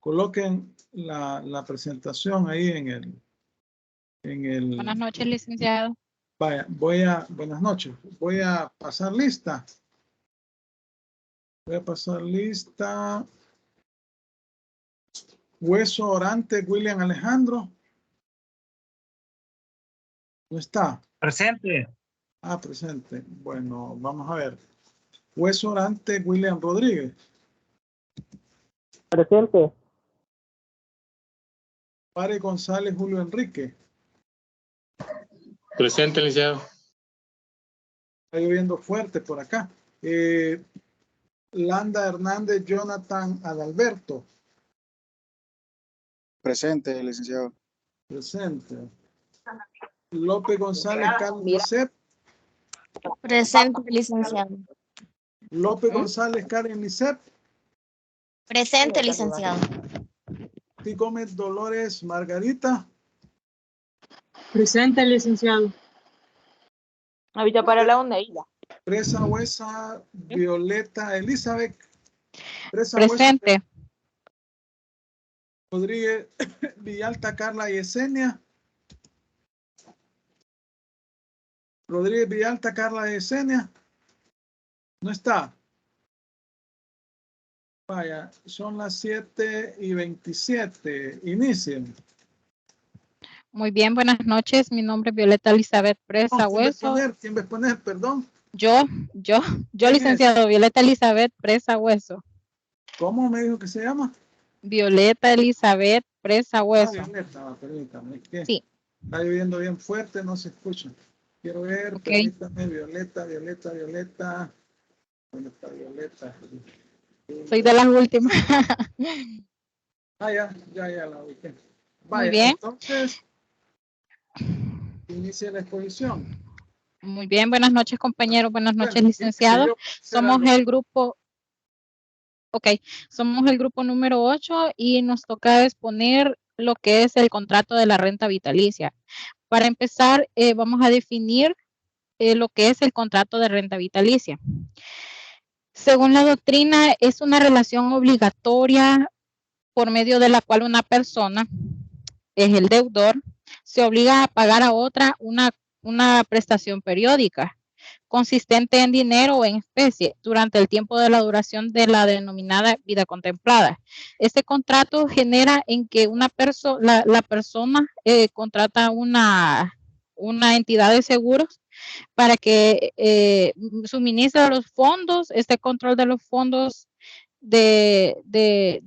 A: Coloquen la presentación ahí en el...
E: Buenas noches, licenciado.
A: Vaya, buenas noches. Voy a pasar lista. Voy a pasar lista. Hueso orante, William Alejandro. ¿No está?
L: Presente.
A: Ah, presente. Bueno, vamos a ver. Hueso orante, William Rodríguez.
L: Presente.
A: Pare González, Julio Enrique.
M: Presente, licenciado.
A: Está lloviendo fuerte por acá. Landa Hernández, Jonathan Adalberto.
N: Presente, licenciado.
A: Presente. López González, Carlos Lisset.
O: Presente, licenciado.
A: López González, Karen Lisset.
O: Presente, licenciado.
A: T. Gómez Dolores Margarita.
P: Presente, licenciado.
G: Ahorita para la onda ella.
A: Presa Huesa, Violeta Elizabeth. Presa
E: Presente.
A: Huesa, Rodríguez Villalta, Carla Yesenia. Rodríguez Villalta, Carla Yesenia. No está. Vaya, son las 7:27. Inicien.
E: Muy bien, buenas noches. Mi nombre es Violeta Elizabeth Presa Hueso.
A: ¿Quién va a exponer? Perdón.
E: Yo, licenciado Violeta Elizabeth Presa Hueso.
A: ¿Cómo me dijo que se llama?
E: Violeta Elizabeth Presa Hueso.
A: Violeta, permítame. Es que
E: sí.
A: Está lloviendo bien fuerte, no se escucha. Quiero ver, permítame, Violeta. ¿Dónde está Violeta?
E: Soy de las últimas.
A: Ya la ubiqué.
E: Muy bien.
A: Entonces, inicia la exposición.
E: Muy bien, buenas noches compañeros, buenas noches licenciados. Somos el grupo, somos el grupo número 8 y nos toca exponer lo que es el contrato de la renta vitalicia. Para empezar, vamos a definir lo que es el contrato de renta vitalicia. Según la doctrina, es una relación obligatoria por medio de la cual una persona, es el deudor, se obliga a pagar a otra una prestación periódica, consistente en dinero o en especie, durante el tiempo de la duración de la denominada vida contemplada. Este contrato genera en que la persona contrata una entidad de seguros para que suministre los fondos, este control de los fondos de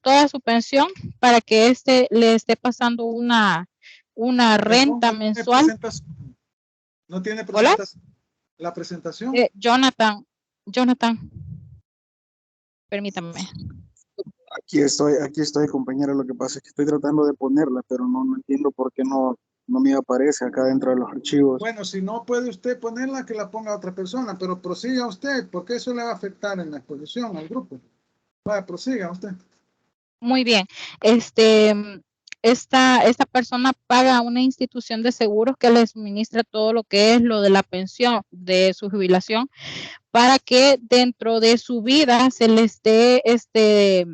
E: toda su pensión, para que le esté pasando una renta mensual.
A: ¿No tiene presentación? ¿La presentación?
E: Jonathan, permítame.
N: Aquí estoy, compañera. Lo que pasa es que estoy tratando de ponerla, pero no entiendo por qué no me aparece acá dentro de los archivos.
A: Bueno, si no puede usted ponerla, que la ponga otra persona, pero prosiga usted, porque eso le va a afectar en la exposición al grupo. Vaya, prosiga usted.
E: Muy bien. Esta persona paga a una institución de seguros que le suministra todo lo que es lo de la pensión de su jubilación, para que dentro de su vida se le esté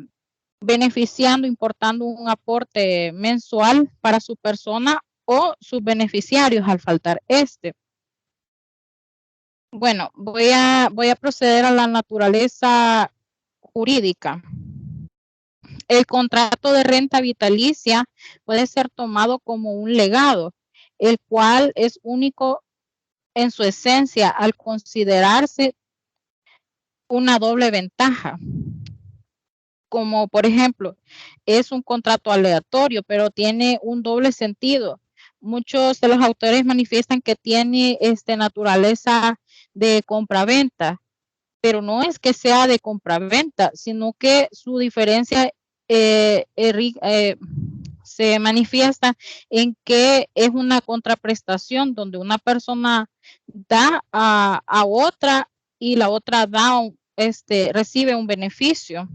E: beneficiando, importando un aporte mensual para su persona o sus beneficiarios al faltar Bueno, voy a proceder a la naturaleza jurídica. El contrato de renta vitalicia puede ser tomado como un legado, el cual es único en su esencia al considerarse una doble ventaja. Como por ejemplo, es un contrato aleatorio, pero tiene un doble sentido. Muchos de los autores manifiestan que tiene naturaleza de compraventa, pero no es que sea de compraventa, sino que su diferencia se manifiesta en que es una contraprestación donde una persona da a otra y la otra recibe un beneficio.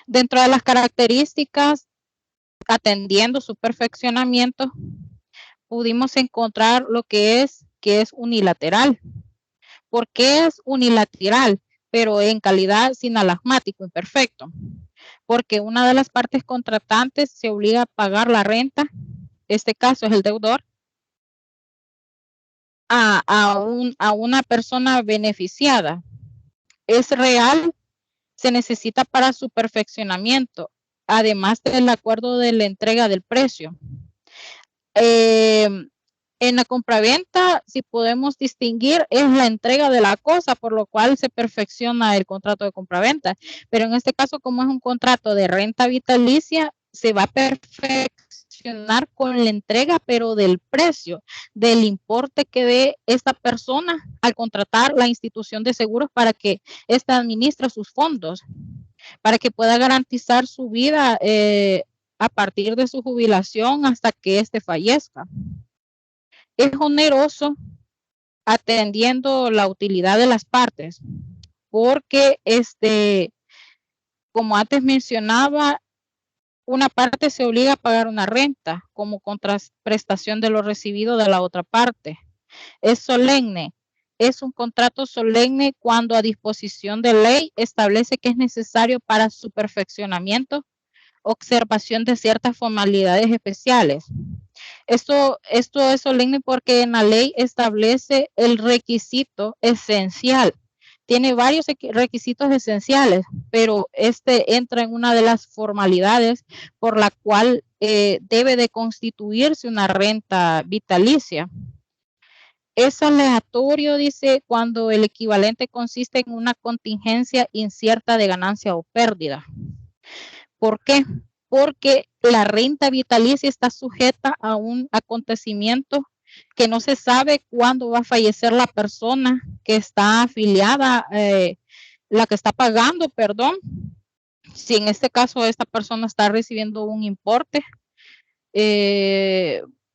E: Dentro de las características, atendiendo su perfeccionamiento, pudimos encontrar lo que es unilateral. ¿Por qué es unilateral? Pero en calidad sinalagmático imperfecto. Porque una de las partes contratantes se obliga a pagar la renta, este caso es el deudor, a una persona beneficiada. Es real se necesita para su perfeccionamiento, además del acuerdo de la entrega del precio. En la compraventa, si podemos distinguir, es la entrega de la cosa, por lo cual se perfecciona el contrato de compraventa. Pero en este caso, como es un contrato de renta vitalicia, se va a perfeccionar con la entrega, pero del precio, del importe que dé esta persona al contratar la institución de seguros para que ésta administre sus fondos, para que pueda garantizar su vida a partir de su jubilación hasta que éste fallezca. Es oneroso atendiendo la utilidad de las partes, porque como antes mencionaba, una parte se obliga a pagar una renta como contraprestación de lo recibido de la otra parte. Es solemne. Es un contrato solemne cuando a disposición de ley establece que es necesario para su perfeccionamiento observación de ciertas formalidades especiales. Esto es solemne porque en la ley establece el requisito esencial. Tiene varios requisitos esenciales, pero entra en una de las formalidades por la cual debe de constituirse una renta vitalicia. Es aleatorio, dice, cuando el equivalente consiste en una contingencia incierta de ganancia o pérdida. ¿Por qué? Porque la renta vitalicia está sujeta a un acontecimiento que no se sabe cuándo va a fallecer la persona que está afiliada, la que está pagando, perdón. Si en este caso esta persona está recibiendo un importe,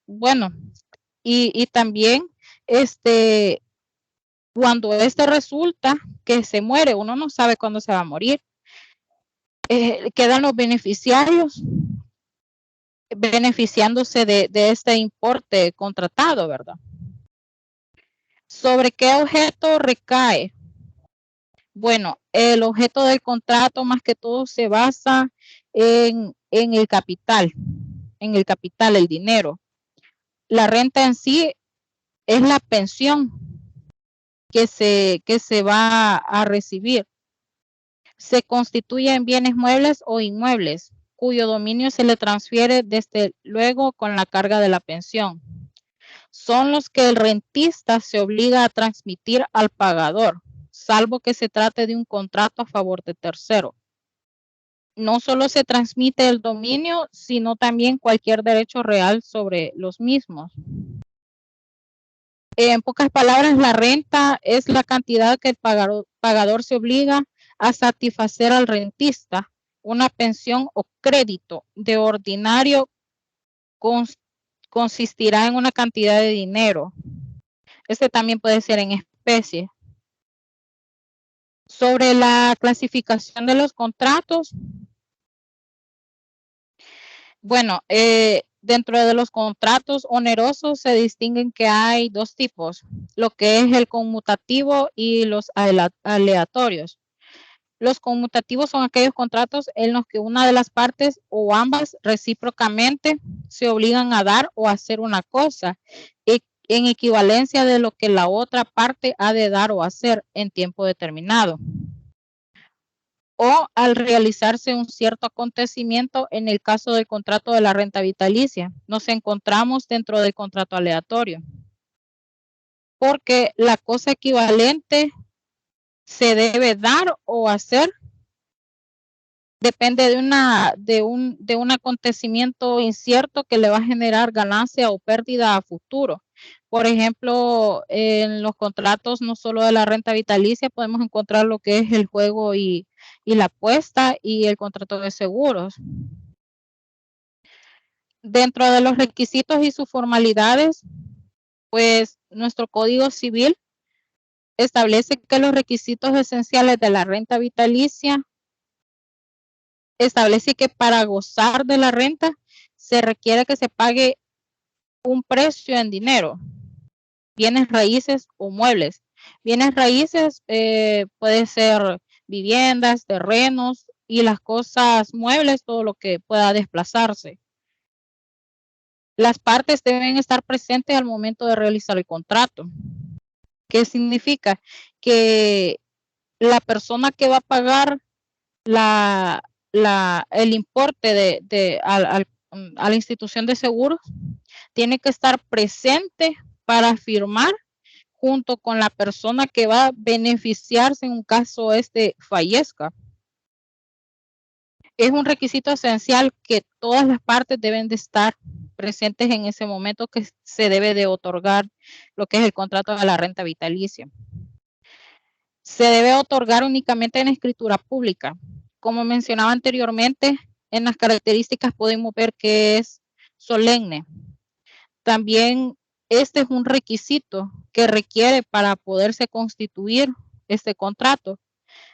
E: bueno, y también cuando resulta que se muere, uno no sabe cuándo se va a morir. Quedan los beneficiarios beneficiándose de este importe contratado, ¿verdad? ¿Sobre qué objeto recae? Bueno, el objeto del contrato más que todo se basa en el capital, el dinero. La renta en sí es la pensión que se va a recibir. Se constituye en bienes muebles o inmuebles, cuyo dominio se le transfiere desde luego con la carga de la pensión. Son los que el rentista se obliga a transmitir al pagador, salvo que se trate de un contrato a favor de tercero. No solo se transmite el dominio, sino también cualquier derecho real sobre los mismos. En pocas palabras, la renta es la cantidad que el pagador se obliga a satisfacer al rentista. Una pensión o crédito de ordinario consistirá en una cantidad de dinero. También puede ser en especie. Sobre la clasificación de los contratos. Bueno, dentro de los contratos onerosos se distinguen que hay dos tipos, lo que es el conmutativo y los aleatorios. Los conmutativos son aquellos contratos en los que una de las partes o ambas recíprocamente se obligan a dar o hacer una cosa en equivalencia de lo que la otra parte ha de dar o hacer en tiempo determinado. O al realizarse un cierto acontecimiento en el caso del contrato de la renta vitalicia. Nos encontramos dentro del contrato aleatorio. Porque la cosa equivalente se debe dar o hacer depende de un acontecimiento incierto que le va a generar ganancia o pérdida a futuro. Por ejemplo, en los contratos no solo de la renta vitalicia podemos encontrar lo que es el juego y la apuesta y el contrato de seguros. Dentro de los requisitos y sus formalidades, pues nuestro Código Civil establece que los requisitos esenciales de la renta vitalicia establece que para gozar de la renta se requiere que se pague un precio en dinero, bienes raíces o muebles. Bienes raíces puede ser viviendas, terrenos y las cosas muebles, todo lo que pueda desplazarse. Las partes deben estar presentes al momento de realizar el contrato. ¿Qué significa? Que la persona que va a pagar el importe a la institución de seguros tiene que estar presente para firmar junto con la persona que va a beneficiarse en un caso fallezca. Es un requisito esencial que todas las partes deben de estar presentes en ese momento que se debe de otorgar lo que es el contrato de la renta vitalicia. Se debe otorgar únicamente en escritura pública. Como mencionaba anteriormente, en las características podemos ver que es solemne. También este es un requisito que requiere para poderse constituir este contrato.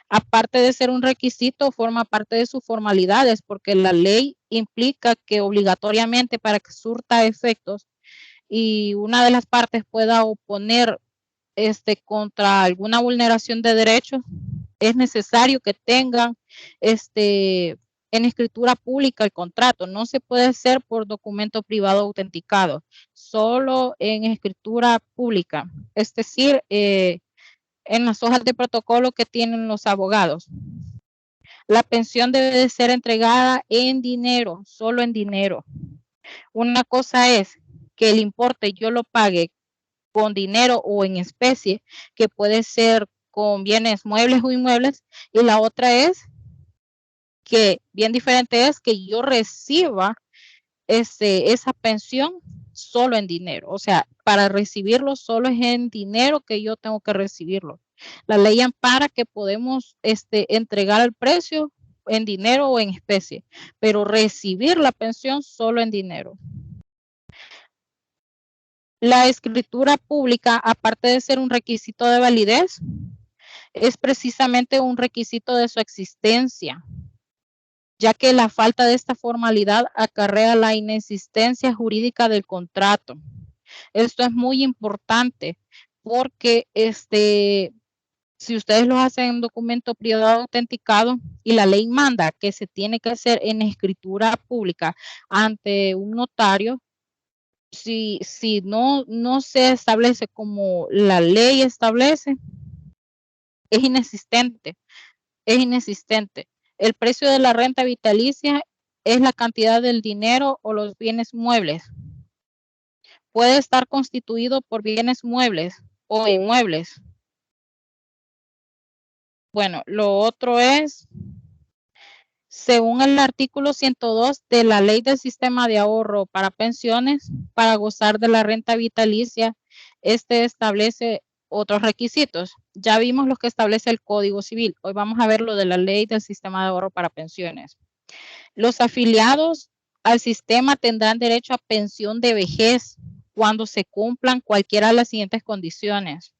E: Aparte de ser un requisito, forma parte de sus formalidades, porque la ley implica que obligatoriamente para que surta efectos y una de las partes pueda oponer contra alguna vulneración de derechos, es necesario que tengan en escritura pública el contrato. No se puede hacer por documento privado autenticado, solo en escritura pública, es decir, en las hojas de protocolo que tienen los abogados. La pensión debe de ser entregada en dinero, solo en dinero. Una cosa es que el importe yo lo pague con dinero o en especie, que puede ser con bienes muebles o inmuebles, y la otra es que, bien diferente es que yo reciba esa pensión solo en dinero. O sea, para recibirlo solo es en dinero que yo tengo que recibirlo. La ley ampara que podemos entregar el precio en dinero o en especie, pero recibir la pensión solo en dinero. La escritura pública, aparte de ser un requisito de validez, es precisamente un requisito de su existencia, ya que la falta de esta formalidad acarrea la inexistencia jurídica del contrato. Esto es muy importante porque si ustedes lo hacen en documento privado autenticado y la ley manda que se tiene que hacer en escritura pública ante un notario, si no se establece como la ley establece, es inexistente. El precio de la renta vitalicia es la cantidad del dinero o los bienes muebles. Puede estar constituido por bienes muebles o inmuebles. Bueno, lo otro es, según el artículo 102 de la Ley del Sistema de Ahorro para Pensiones, para gozar de la renta vitalicia, establece otros requisitos. Ya vimos lo que establece el Código Civil. Hoy vamos a ver lo de la Ley del Sistema de Ahorro para Pensiones. Los afiliados al sistema tendrán derecho a pensión de vejez cuando se cumplan cualquiera de las siguientes condiciones.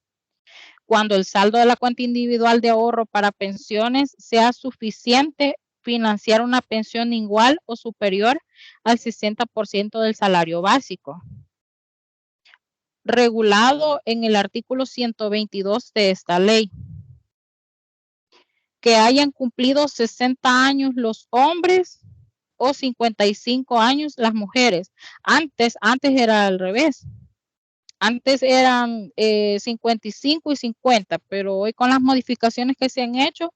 E: Cuando el saldo de la cuenta individual de ahorro para pensiones sea suficiente financiar una pensión igual o superior al 60% del salario básico. Regulado en el artículo 122 de esta ley. Que hayan cumplido 60 años los hombres o 55 años las mujeres. Antes era al revés. Antes eran 55 y 50, pero hoy con las modificaciones que se han hecho,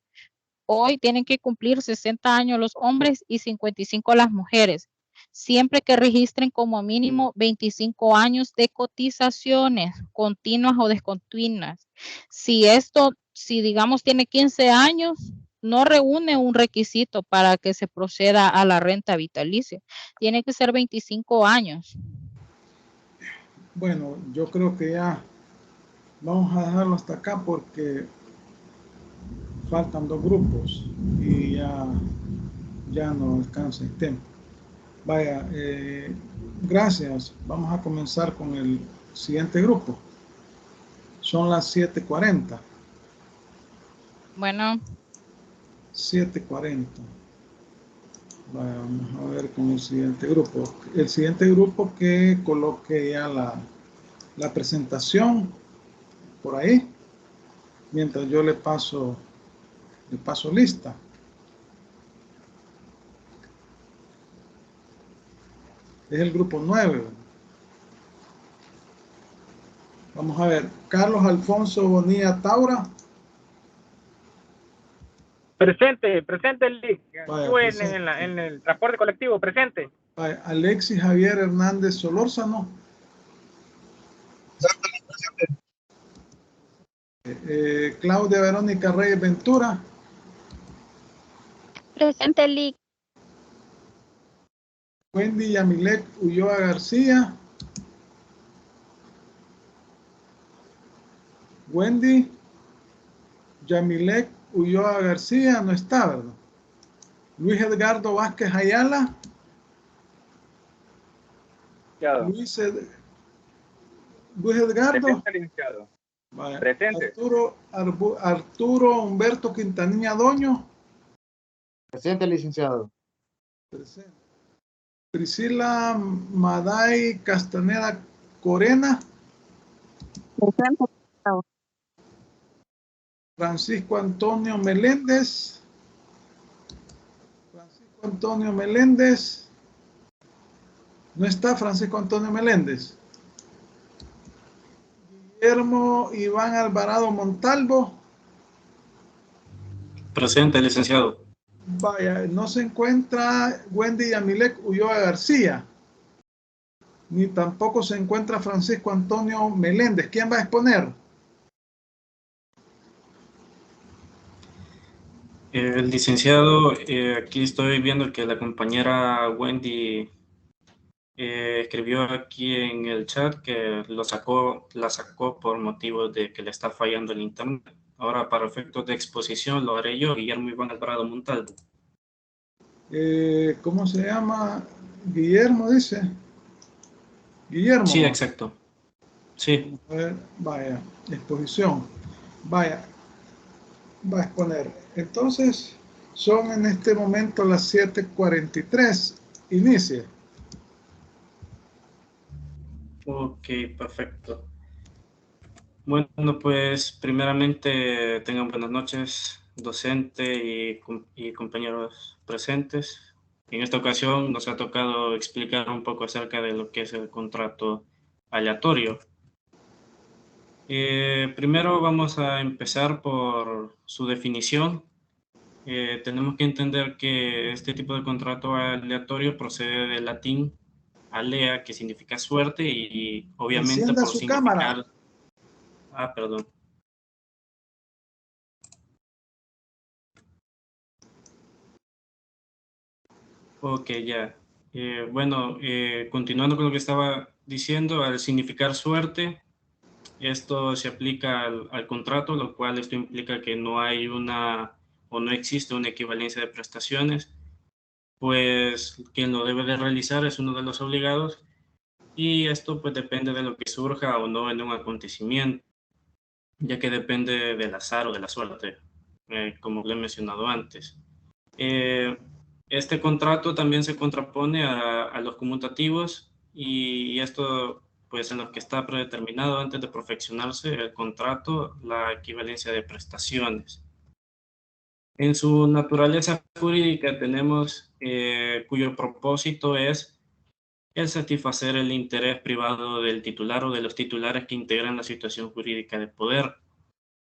E: hoy tienen que cumplir 60 años los hombres y 55 las mujeres, siempre que registren como mínimo 25 años de cotizaciones continuas o descontinuas. Si digamos tiene 15 años, no reúne un requisito para que se proceda a la renta vitalicia. Tiene que ser 25 años.
A: Bueno, yo creo que ya vamos a dejarlo hasta acá porque faltan 2 grupos y ya no alcanza el tiempo. Vaya, gracias. Vamos a comenzar con el siguiente grupo. Son las 7:40.
E: Bueno.
A: 7:40. Vamos a ver con el siguiente grupo. El siguiente grupo que coloque ya la presentación por ahí, mientras yo le paso lista. Es el grupo 9. Vamos a ver. Carlos Alfonso Bonilla Taura.
L: Presente, Lick.
A: Vaya,
L: Estuve
A: presente.
L: en el transporte colectivo, presente.
A: Vaya, Alexis Javier Hernández Solórzano. Claudia Verónica Reyes Ventura.
K: Presente, Lick.
A: Wendy Yamilek Ulloa García. Wendy Yamilek Ulloa García no está, ¿verdad? Luis Edgardo Vázquez Ayala. Luis Edgardo.
L: Presente, licenciado.
A: Vaya.
L: Presente.
A: Arturo Humberto Quintanilla Doño.
M: Presente, licenciado.
A: Presente. Priscila Maday Castaneda Corena.
K: Presente.
A: Francisco Antonio Meléndez. Francisco Antonio Meléndez. No está Francisco Antonio Meléndez. Guillermo Iván Alvarado Montalvo.
H: Presente, licenciado.
A: Vaya, no se encuentra Wendy Yamilek Ulloa García. Ni tampoco se encuentra Francisco Antonio Meléndez. ¿Quién va a exponer?
H: El licenciado, aquí estoy viendo que la compañera Wendy escribió aquí en el chat que la sacó por motivo de que le está fallando el internet. Ahora, para efectos de exposición, lo haré yo, Guillermo Iván Alvarado Montalvo.
A: ¿Cómo se llama? Guillermo, dice. Guillermo.
H: Sí, exacto. Sí.
A: A ver, vaya, exposición. Vaya, va a exponer. Entonces, son en este momento las 7:43. Inicie.
H: Ok, perfecto. Bueno, pues primeramente tengan buenas noches, docente y compañeros presentes. En esta ocasión nos ha tocado explicar un poco acerca de lo que es el contrato aleatorio. Primero vamos a empezar por su definición. Tenemos que entender que este tipo de contrato aleatorio procede del latín alea, que significa suerte, y obviamente
A: Encienda
H: por
A: su
H: significar...
A: cámara.
H: Ah, perdón. Ok, ya. Bueno, continuando con lo que estaba diciendo, al significar suerte, esto se aplica al contrato, lo cual esto implica que no hay o no existe una equivalencia de prestaciones, pues quien lo debe de realizar es uno de los obligados, y esto pues depende de lo que surja o no en un acontecimiento, ya que depende del azar o de la suerte, como lo he mencionado antes. Este contrato también se contrapone a los conmutativos, y esto pues en lo que está predeterminado antes de perfeccionarse el contrato, la equivalencia de prestaciones. En su naturaleza jurídica tenemos cuyo propósito es el satisfacer el interés privado del titular o de los titulares que integran la situación jurídica de poder.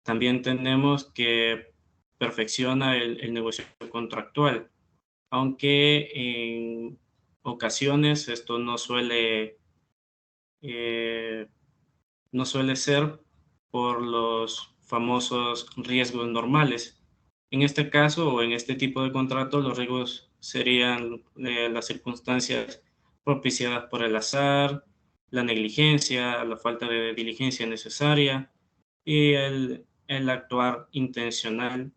H: También tenemos que perfecciona el negocio contractual, aunque en ocasiones esto no suele ser por los famosos riesgos normales. En este caso o en este tipo de contrato, los riesgos serían las circunstancias propiciadas por el azar, la negligencia, la falta de diligencia necesaria y el actuar intencional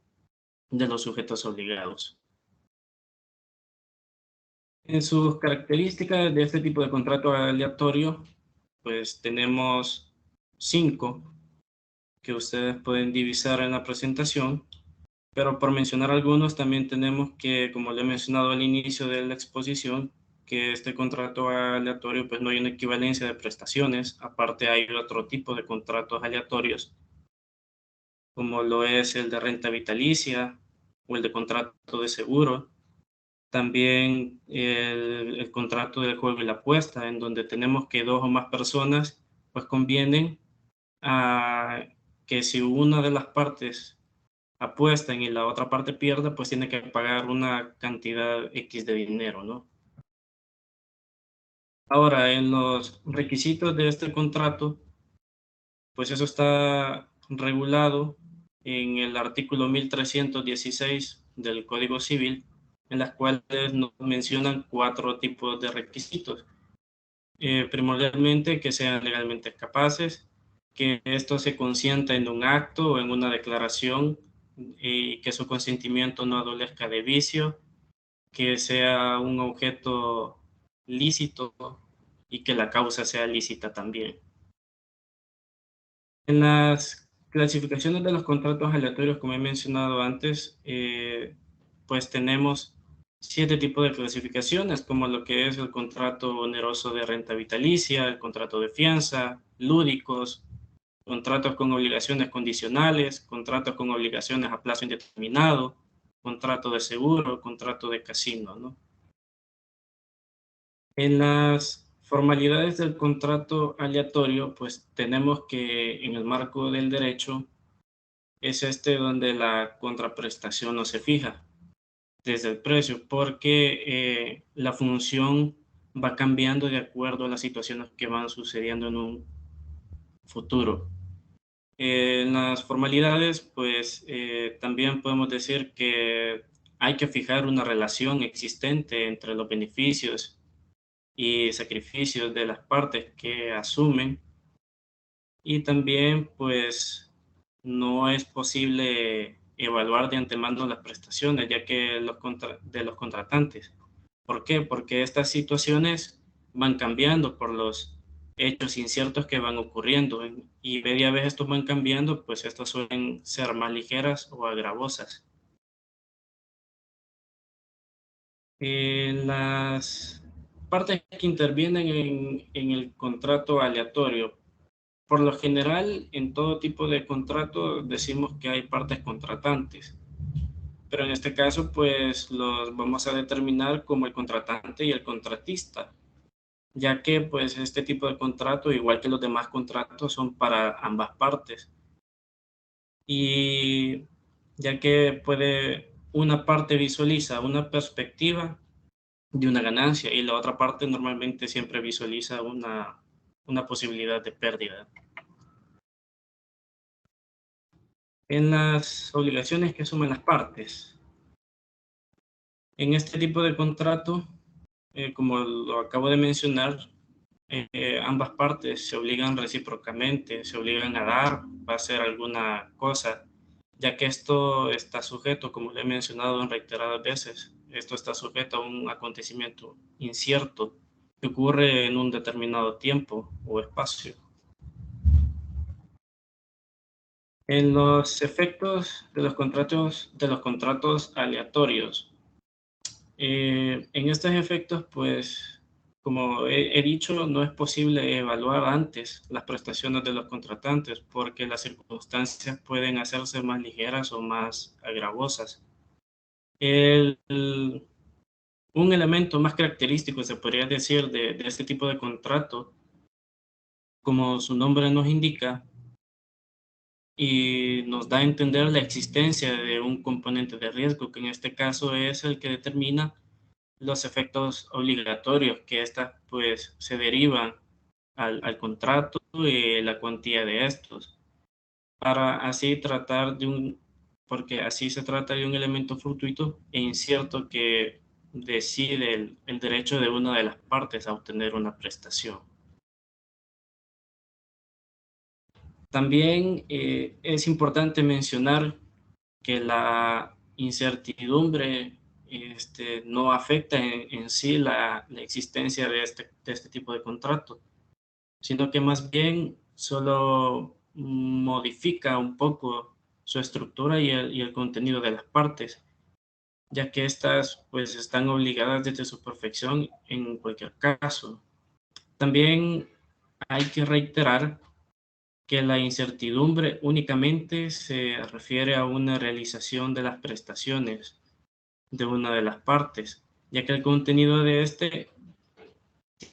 H: de los sujetos obligados. En sus características de este tipo de contrato aleatorio, pues tenemos 5 que ustedes pueden divisar en la presentación, pero por mencionar algunos también tenemos que, como le he mencionado al inicio de la exposición, que este contrato aleatorio pues no hay una equivalencia de prestaciones. Aparte hay otro tipo de contratos aleatorios, como lo es el de renta vitalicia o el de contrato de seguro. También el contrato del juego y la apuesta, en donde tenemos que 2 o más personas pues convienen a que si una de las partes apuestan y la otra parte pierda, pues tiene que pagar una cantidad X de dinero, ¿no? Ahora, en los requisitos de este contrato, pues eso está regulado en el artículo 1316 del Código Civil, en las cuales nos mencionan 4 tipos de requisitos. Primordialmente, que sean legalmente capaces, que esto se consienta en un acto o en una declaración y que su consentimiento no adolezca de vicio, que sea un objeto lícito y que la causa sea lícita también. En las clasificaciones de los contratos aleatorios, como he mencionado antes, pues tenemos 7 tipos de clasificaciones, como lo que es el contrato oneroso de renta vitalicia, el contrato de fianza, lúdicos, contratos con obligaciones condicionales, contratos con obligaciones a plazo indeterminado, contrato de seguro, contrato de casino, ¿no? En las formalidades del contrato aleatorio, pues tenemos que en el marco del derecho es donde la contraprestación no se fija desde el precio, porque la función va cambiando de acuerdo a las situaciones que van sucediendo en un futuro. En las formalidades, pues también podemos decir que hay que fijar una relación existente entre los beneficios y sacrificios de las partes que asumen, y también pues no es posible evaluar de antemano las prestaciones ya que de los contratantes. ¿Por qué? Porque estas situaciones van cambiando por los hechos inciertos que van ocurriendo y media vez estos van cambiando, pues estas suelen ser más ligeras o agravosas. Las partes que intervienen en el contrato aleatorio, por lo general en todo tipo de contrato decimos que hay partes contratantes, pero en este caso pues los vamos a determinar como el contratante y el contratista, ya que pues este tipo de contrato, igual que los demás contratos, son para ambas partes. Y ya que una parte visualiza una perspectiva de una ganancia y la otra parte normalmente siempre visualiza una posibilidad de pérdida. En las obligaciones que asumen las partes. En este tipo de contrato, como lo acabo de mencionar, ambas partes se obligan recíprocamente, se obligan a dar, va a hacer alguna cosa, ya que esto está sujeto, como le he mencionado en reiteradas veces, esto está sujeto a un acontecimiento incierto que ocurre en un determinado tiempo o espacio. En los efectos de los contratos aleatorios, en estos efectos, pues, como he dicho, no es posible evaluar antes las prestaciones de los contratantes porque las circunstancias pueden hacerse más ligeras o más agravosas. Un elemento más característico, se podría decir, de este tipo de contrato, como su nombre nos indica, y nos da a entender la existencia de un componente de riesgo, que en este caso es el que determina los efectos obligatorios que estas pues se derivan al contrato y la cuantía de estos, para así tratar porque así se trata de un elemento fortuito e incierto que decide el derecho de una de las partes a obtener una prestación. También es importante mencionar que la incertidumbre no afecta en sí la existencia de este tipo de contrato, sino que más bien solo modifica un poco su estructura y el contenido de las partes, ya que estas pues están obligadas desde su perfección en cualquier caso. También hay que reiterar que la incertidumbre únicamente se refiere a una realización de las prestaciones de una de las partes, ya que el contenido de este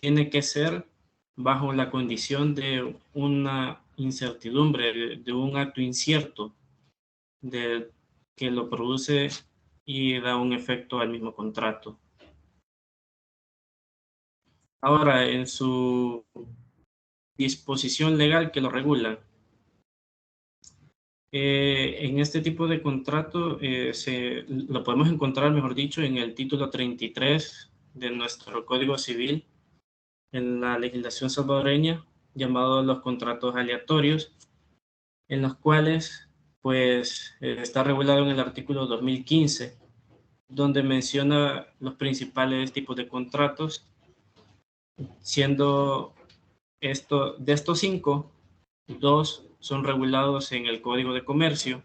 H: tiene que ser bajo la condición de una incertidumbre, de un acto incierto, de que lo produce y da un efecto al mismo contrato. Ahora, en su disposición legal que lo regula, en este tipo de contrato lo podemos encontrar, mejor dicho, en el título 33 de nuestro Código Civil, en la legislación salvadoreña, llamado los contratos aleatorios, en los cuales pues está regulado en el artículo 2015, donde menciona los principales tipos de contratos, siendo de estos 5, 2 son regulados en el Código de Comercio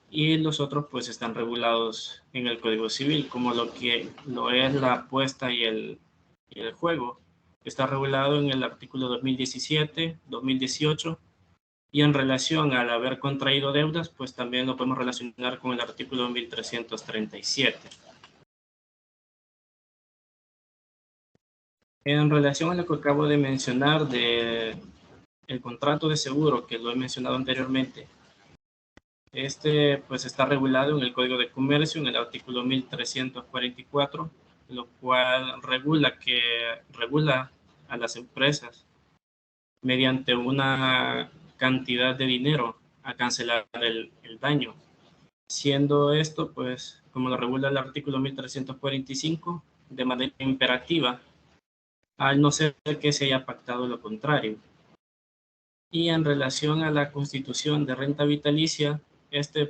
H: y los otros pues están regulados en el Código Civil, como lo es la apuesta y el juego. Está regulado en el artículo 2017, 2018, y en relación al haber contraído deudas, pues también lo podemos relacionar con el artículo 1337. En relación a lo que acabo de mencionar de el contrato de seguro, que lo he mencionado anteriormente, este pues está regulado en el Código de Comercio, en el artículo 1344, lo cual regula a las empresas mediante una cantidad de dinero a cancelar el daño. Siendo esto, pues, como lo regula el artículo 1345, de manera imperativa, al no ser que se haya pactado lo contrario. Y en relación a la constitución de renta vitalicia,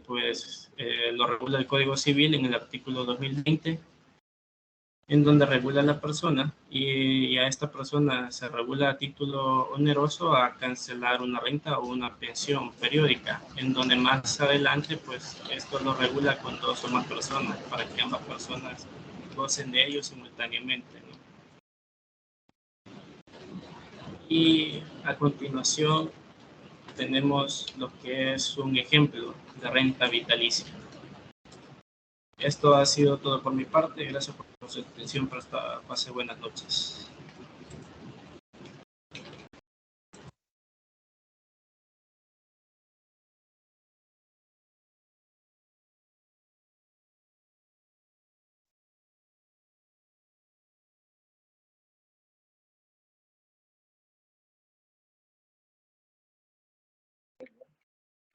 H: pues lo regula el Código Civil en el artículo 2020, en donde regula a la persona y a esta persona se regula a título oneroso a cancelar una renta o una pensión periódica, en donde más adelante pues esto lo regula con 2 o más personas para que ambas personas gocen de ello simultáneamente, ¿no? Y a continuación tenemos lo que es un ejemplo de renta vitalicia. Esto ha sido todo por mi parte. Gracias por su atención. Pase buenas noches.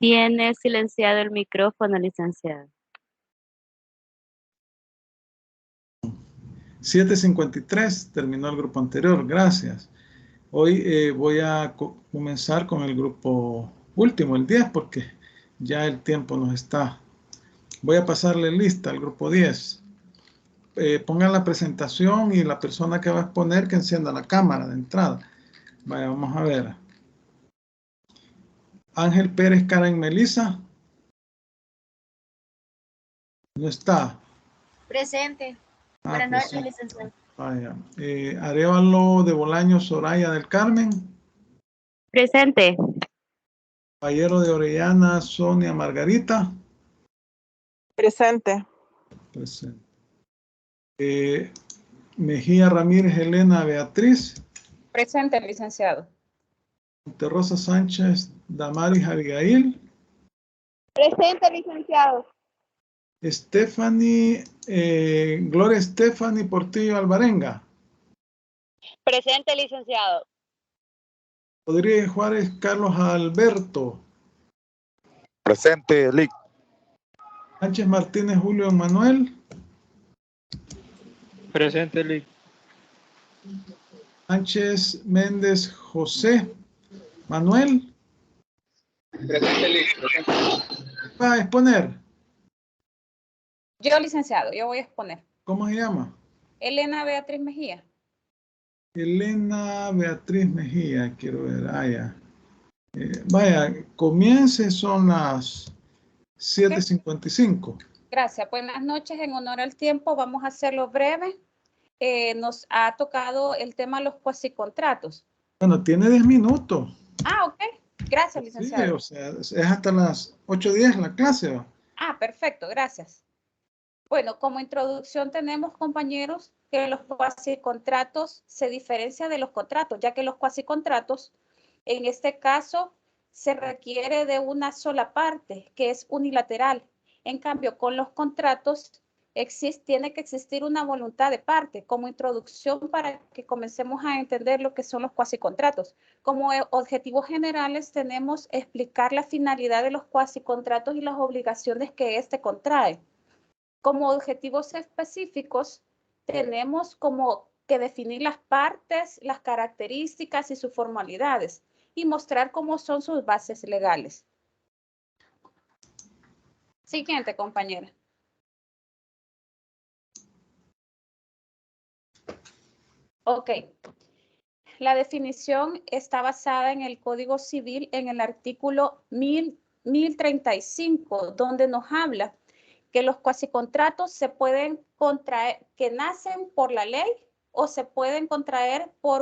K: Tiene silenciado el micrófono, licenciado.
A: 7:53, terminó el grupo anterior, gracias. Hoy voy a comenzar con el grupo último, el 10, porque ya el tiempo nos está. Voy a pasarle lista al grupo 10. Pongan la presentación y la persona que va a exponer que encienda la cámara de entrada. Vaya, vamos a ver. Ángel Pérez Karen Melissa. No está.
O: Presente. Buenas noches, licenciado.
A: Vaya. Arévalo de Bolaño Soraya del Carmen.
K: Presente.
A: Caballero de Orellana Sonia Margarita.
P: Presente.
A: Presente. Mejía Ramírez Elena Beatriz.
Q: Presente, licenciado.
A: Monterrosa Sánchez Damaris Abigail.
D: Presente, licenciado.
A: Gloria Stephanie Portillo Alvarenga.
D: Presente, licenciado.
A: Rodríguez Juárez Carlos Alberto.
R: Presente, Lic.
A: Sánchez Martínez Julio Manuel.
L: Presente, Lic.
A: Sánchez Méndez José Manuel.
L: Presente, Lic. Presente.
A: Va a exponer.
Q: Yo, licenciado, yo voy a exponer.
A: ¿Cómo se llama?
Q: Elena Beatriz Mejía.
A: Elena Beatriz Mejía, quiero ver. Ya. Vaya, comience, son las 7:55.
Q: Gracias. Buenas noches. En honor al tiempo, vamos a hacerlo breve. Nos ha tocado el tema de los cuasicontratos.
A: Bueno, tiene 10 minutos.
Q: Ah, ok. Gracias, licenciado.
A: Sí, o sea, es hasta las 8:10 la clase, ¿va?
Q: Ah, perfecto. Gracias. Bueno, como introducción tenemos, compañeros, que los cuasicontratos se diferencian de los contratos, ya que los cuasicontratos, en este caso, se requiere de una sola parte, que es unilateral, En cambio, con los contratos tiene que existir una voluntad de parte como introducción para que comencemos a entender lo que son los cuasicontratos. Como objetivos generales tenemos explicar la finalidad de los cuasicontratos y las obligaciones que éste contrae. Como objetivos específicos tenemos como que definir las partes, las características y sus formalidades y mostrar cómo son sus bases legales. Siguiente, compañera. Ok. La definición está basada en el Código Civil en el artículo 1035, donde nos habla que los cuasicontratos se pueden contraer, que nacen por la ley o se pueden contraer por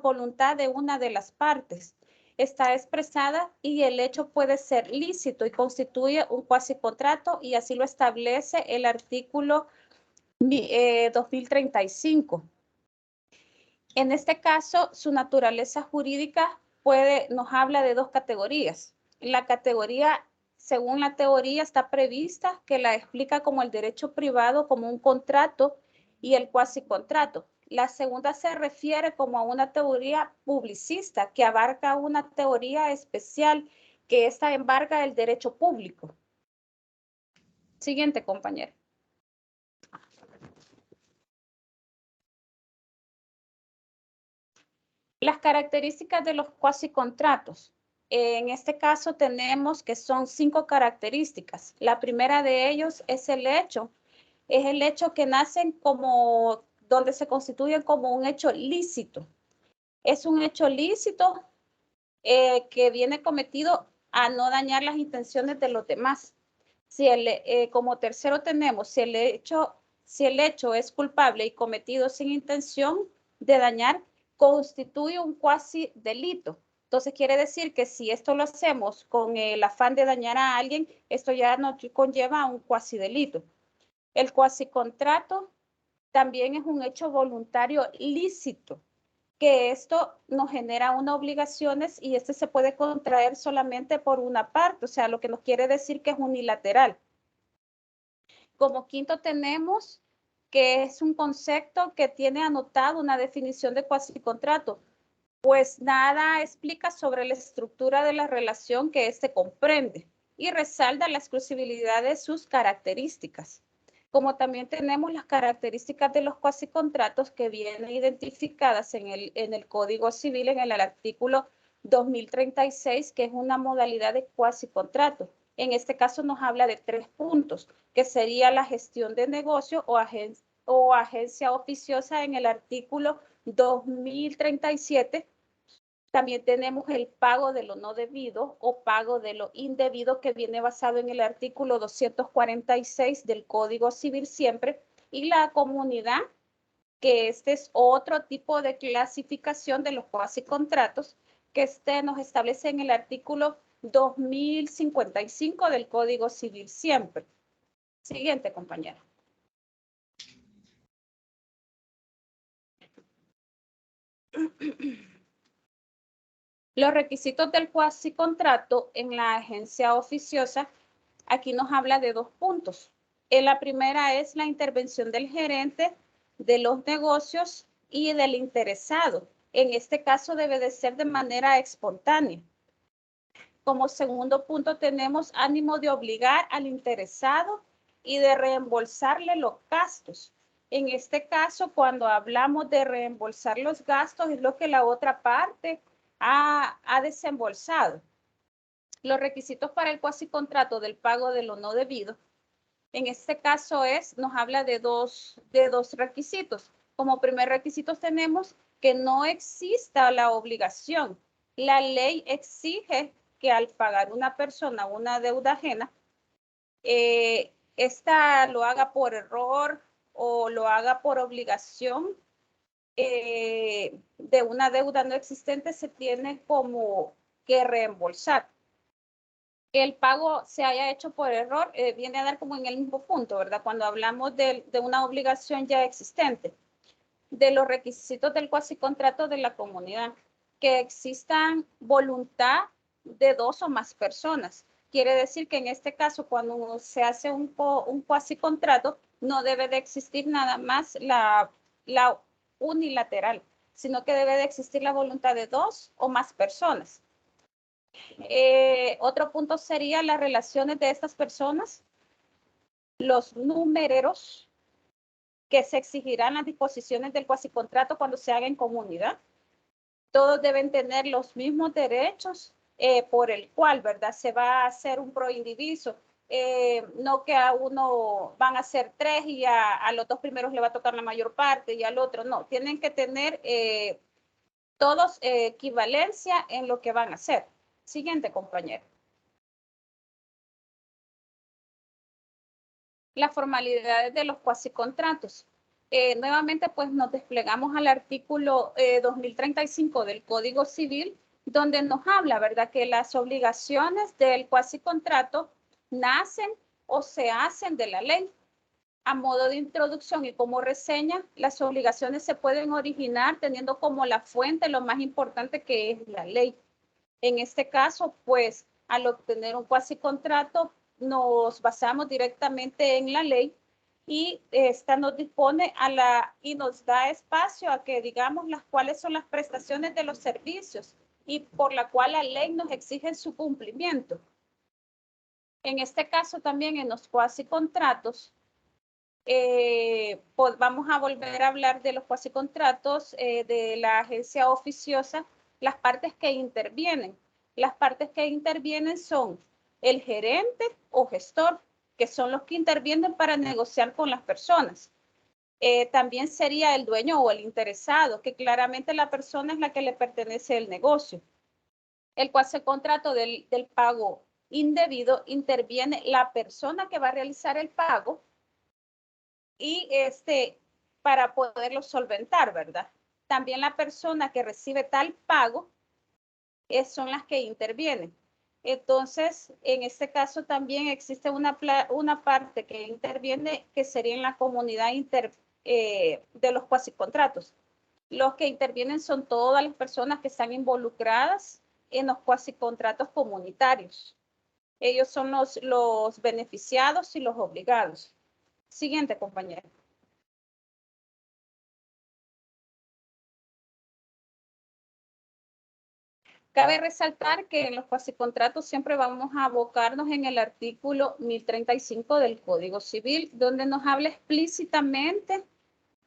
Q: voluntad de una de las partes. Está expresada y el hecho puede ser lícito y constituye un cuasicontrato y así lo establece el artículo 2035. En este caso, su naturaleza jurídica nos habla de dos categorías. La categoría, según la teoría, está prevista que la explica como el derecho privado, como un contrato y el cuasicontrato. La segunda se refiere como a una teoría publicista que abarca una teoría especial que esta embarga el derecho público. Siguiente, compañero. Las características de los cuasicontratos. En este caso tenemos que son 5 características. La primera de ellos es el hecho que nacen como, donde se constituyen como un hecho lícito. Es un hecho lícito que viene cometido a no dañar las intenciones de los demás. Como tercero tenemos, si el hecho es culpable y cometido sin intención de dañar, constituye un cuasi delito. Entonces quiere decir que si esto lo hacemos con el afán de dañar a alguien, esto ya nos conlleva a un cuasi delito. El cuasicontrato también es un hecho voluntario lícito, que esto nos genera unas obligaciones y este se puede contraer solamente por una parte, o sea, lo que nos quiere decir que es unilateral. Como quinto tenemos que es un concepto que tiene anotado una definición de cuasicontrato, pues nada explica sobre la estructura de la relación que éste comprende y resalta la exclusividad de sus características. Como también tenemos las características de los cuasicontratos que vienen identificadas en el Código Civil en el artículo 2036, que es una modalidad de cuasicontrato. En este caso nos habla de 3 puntos, que sería la gestión de negocio o agencia oficiosa en el artículo 2037. También tenemos el pago de lo no debido o pago de lo indebido, que viene basado en el artículo 246 del Código Civil siempre. Y la comunidad, que este es otro tipo de clasificación de los cuasicontratos que nos establece en el artículo 2055 del Código Civil siempre. Siguiente, compañera. Los requisitos del cuasicontrato en la agencia oficiosa, aquí nos habla de 2 puntos. La primera es la intervención del gerente de los negocios y del interesado. En este caso debe de ser de manera espontánea. Como segundo punto tenemos ánimo de obligar al interesado y de reembolsarle los gastos. En este caso, cuando hablamos de reembolsar los gastos, es lo que la otra parte ha desembolsado. Los requisitos para el cuasicontrato del pago de lo no debido, en este caso nos habla de dos requisitos. Como primer requisito tenemos que no exista la obligación. La ley exige que al pagar una persona una deuda ajena, esta lo haga por error o lo haga por obligación de una deuda no existente, se tiene como que reembolsar. Que el pago se haya hecho por error viene a dar como en el mismo punto, ¿verdad? Cuando hablamos de una obligación ya existente. De los requisitos del cuasicontrato de la comunidad, que existan voluntad de 2 o más personas. quiere decir que en este caso, cuando se hace un cuasicontrato, no debe de existir nada más la unilateral, sino que debe de existir la voluntad de 2 o más personas. Otro punto sería las relaciones de estas personas, los números que se exigirán las disposiciones del cuasicontrato cuando se haga en comunidad. Todos deben tener los mismos derechos por el cual, ¿verdad? Se va a hacer un proindiviso. No que a uno van a ser 3 y a los 2 primeros le va a tocar la mayor parte y al otro no. Tienen que tener todos equivalencia en lo que van a hacer. Siguiente, compañero. Las formalidades de los cuasicontratos. Nuevamente, pues nos desplegamos al artículo 2035 del Código Civil, donde nos habla, ¿verdad?, que las obligaciones del cuasicontrato nacen o se hacen de la ley. A modo de introducción y como reseña, las obligaciones se pueden originar teniendo como la fuente lo más importante que es la ley. En este caso, pues, al obtener un cuasicontrato, nos basamos directamente en la ley y esta nos dispone y nos da espacio a que digamos cuáles son las prestaciones de los servicios y por la cual la ley nos exige su cumplimiento. En este caso también en los cuasicontratos, pues vamos a volver a hablar de los cuasicontratos de la agencia oficiosa, las partes que intervienen. Las partes que intervienen son el gerente o gestor, que son los que intervienen para negociar con las personas. También sería el dueño o el interesado, que claramente la persona es la que le pertenece el negocio. El cuasicontrato del pago indebido interviene la persona que va a realizar el pago y para poderlo solventar, ¿verdad? También la persona que recibe tal pago son las que intervienen. Entonces, en este caso también existe una parte que interviene que sería en la comunidad de los cuasicontratos. Los que intervienen son todas las personas que están involucradas en los cuasicontratos comunitarios. Ellos son los beneficiados y los obligados. Siguiente, compañero. Cabe resaltar que en los cuasicontratos siempre vamos a abocarnos en el artículo 1035 del Código Civil, donde nos habla explícitamente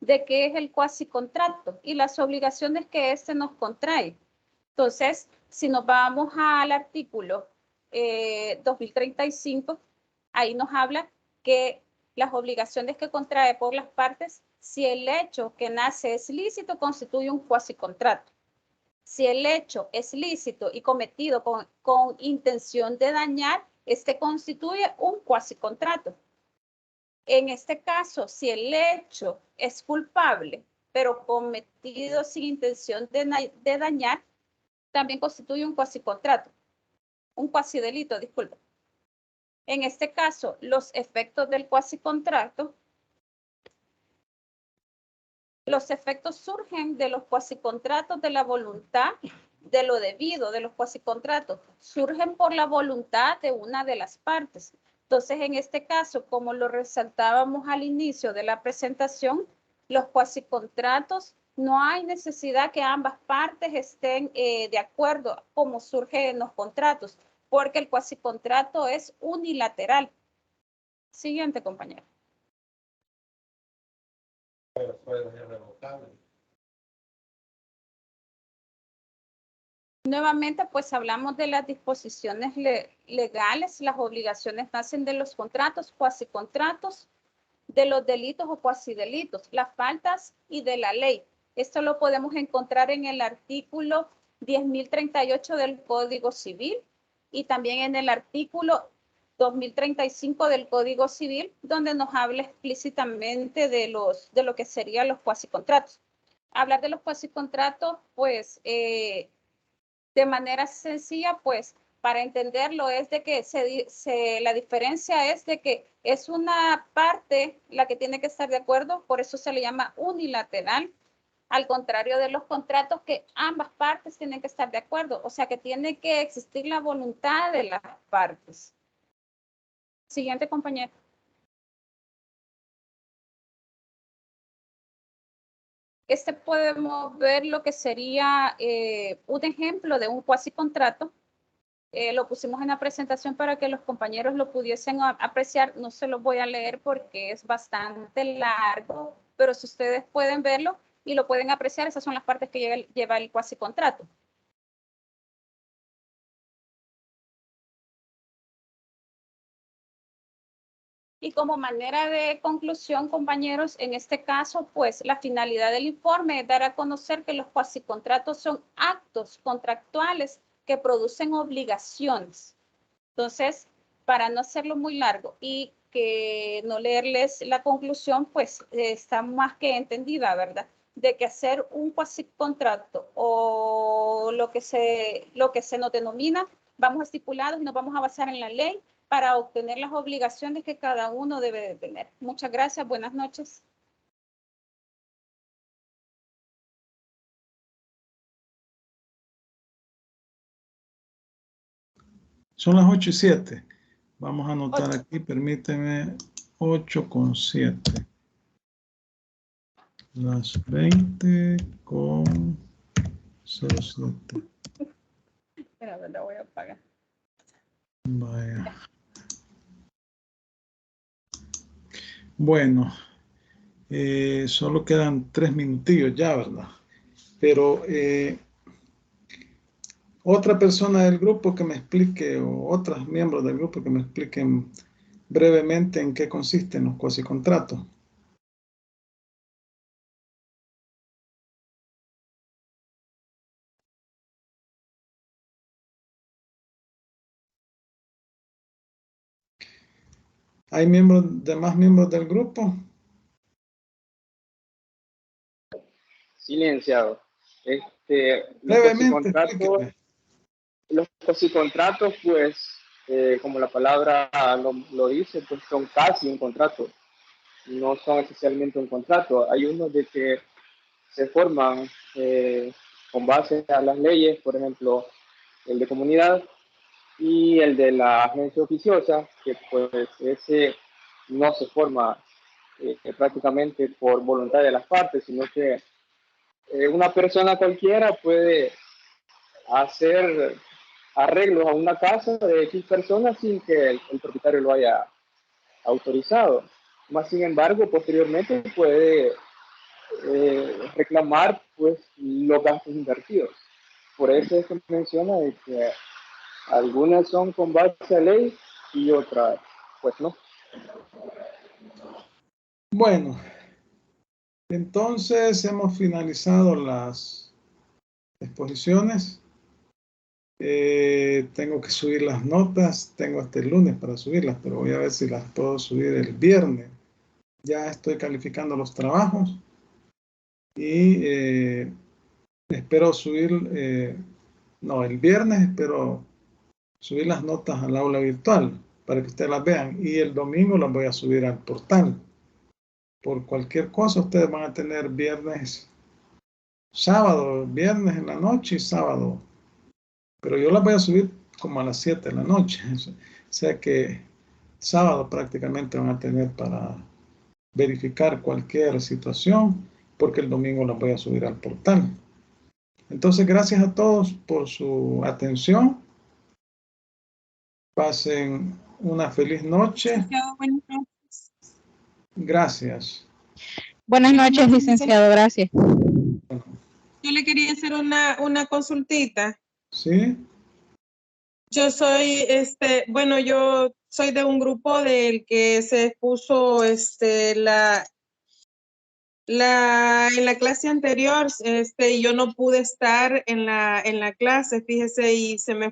Q: de qué es el cuasicontrato y las obligaciones que nos contrae. Entonces, si nos vamos al artículo 2035, ahí nos habla que las obligaciones que contrae por las partes, si el hecho que nace es lícito, constituye un cuasicontrato. Si el hecho es lícito y cometido con intención de dañar, constituye un cuasicontrato. En este caso, si el hecho es culpable, pero cometido sin intención de dañar, también constituye un cuasicontrato, un cuasidelito, disculpa. En este caso, los efectos del cuasicontrato, los efectos surgen de los cuasicontratos de la voluntad, de lo debido, de los cuasicontratos, surgen por la voluntad de una de las partes. Entonces, en este caso, como lo resaltábamos al inicio de la presentación, los cuasicontratos, no hay necesidad que ambas partes estén de acuerdo como surge en los contratos, porque el cuasicontrato es unilateral. Siguiente, compañero. Nuevamente, pues hablamos de las disposiciones legales, las obligaciones nacen de los contratos, cuasicontratos, de los delitos o cuasidelitos, las faltas y de la ley. Esto lo podemos encontrar en el artículo 10.038 del Código Civil y también en el artículo 2035 del Código Civil, donde nos habla explícitamente de lo que serían los cuasicontratos. Hablar de los cuasicontratos, pues, de manera sencilla, pues, para entenderlo es de que la diferencia es de que es una parte la que tiene que estar de acuerdo, por eso se le llama unilateral, al contrario de los contratos que ambas partes tienen que estar de acuerdo, o sea que tiene que existir la voluntad de las partes. Siguiente compañero. Podemos ver lo que sería un ejemplo de un cuasi contrato. Lo pusimos en la presentación para que los compañeros lo pudiesen apreciar. No se los voy a leer porque es bastante largo, pero si ustedes pueden verlo y lo pueden apreciar, esas son las partes que lleva el cuasi contrato. Y como manera de conclusión, compañeros, en este caso, pues la finalidad del informe es dar a conocer que los cuasicontratos son actos contractuales que producen obligaciones. Entonces, para no hacerlo muy largo y que no leerles la conclusión, pues está más que entendida, ¿verdad? De que hacer un cuasicontrato o lo que se nos denomina, vamos estipulados y nos vamos a basar en la ley para obtener las obligaciones que cada uno debe de tener. Muchas gracias, buenas noches.
A: Son las 8:07. Vamos a anotar aquí, permíteme, 8:07. Las 20:07.
Q: Espera, la voy a apagar.
A: Vaya. Bueno, solo quedan 3 minutillos ya, ¿verdad? Pero otra persona del grupo que me explique, o otros miembros del grupo que me expliquen brevemente en qué consisten los cuasicontratos. ¿Hay demás miembros del grupo?
L: Silenciado.
A: Brevemente,
L: los cuasicontratos, pues, como la palabra lo dice, pues son casi un contrato. No son esencialmente un contrato. Hay unos de que se forman con base a las leyes, por ejemplo, el de comunidad y el de la agencia oficiosa, que pues ese no se forma prácticamente por voluntad de las partes, sino que una persona cualquiera puede hacer arreglos a una casa de X personas sin que el propietario lo haya autorizado. Más sin embargo, posteriormente puede reclamar pues los gastos invertidos. Por eso es que menciona de que algunas son con base a ley y otras pues no.
A: Bueno, entonces hemos finalizado las exposiciones. Tengo que subir las notas, tengo hasta el lunes para subirlas, pero voy a ver si las puedo subir el viernes. Ya estoy calificando los trabajos y espero subir, el viernes espero subir las notas al aula virtual para que ustedes las vean, y el domingo las voy a subir al portal. Por cualquier cosa ustedes van a tener viernes en la noche y sábado, pero yo las voy a subir como a las 7 de la noche, o sea que sábado prácticamente van a tener para verificar cualquier situación, porque el domingo las voy a subir al portal. Entonces, gracias a todos por su atención. Pasen una feliz noche. Gracias.
E: Buenas noches, licenciado. Gracias.
P: Yo le quería hacer una consultita.
A: ¿Sí?
P: Yo soy, yo soy de un grupo del que se expuso en la clase anterior, y yo no pude estar en la clase, fíjese, y se me fue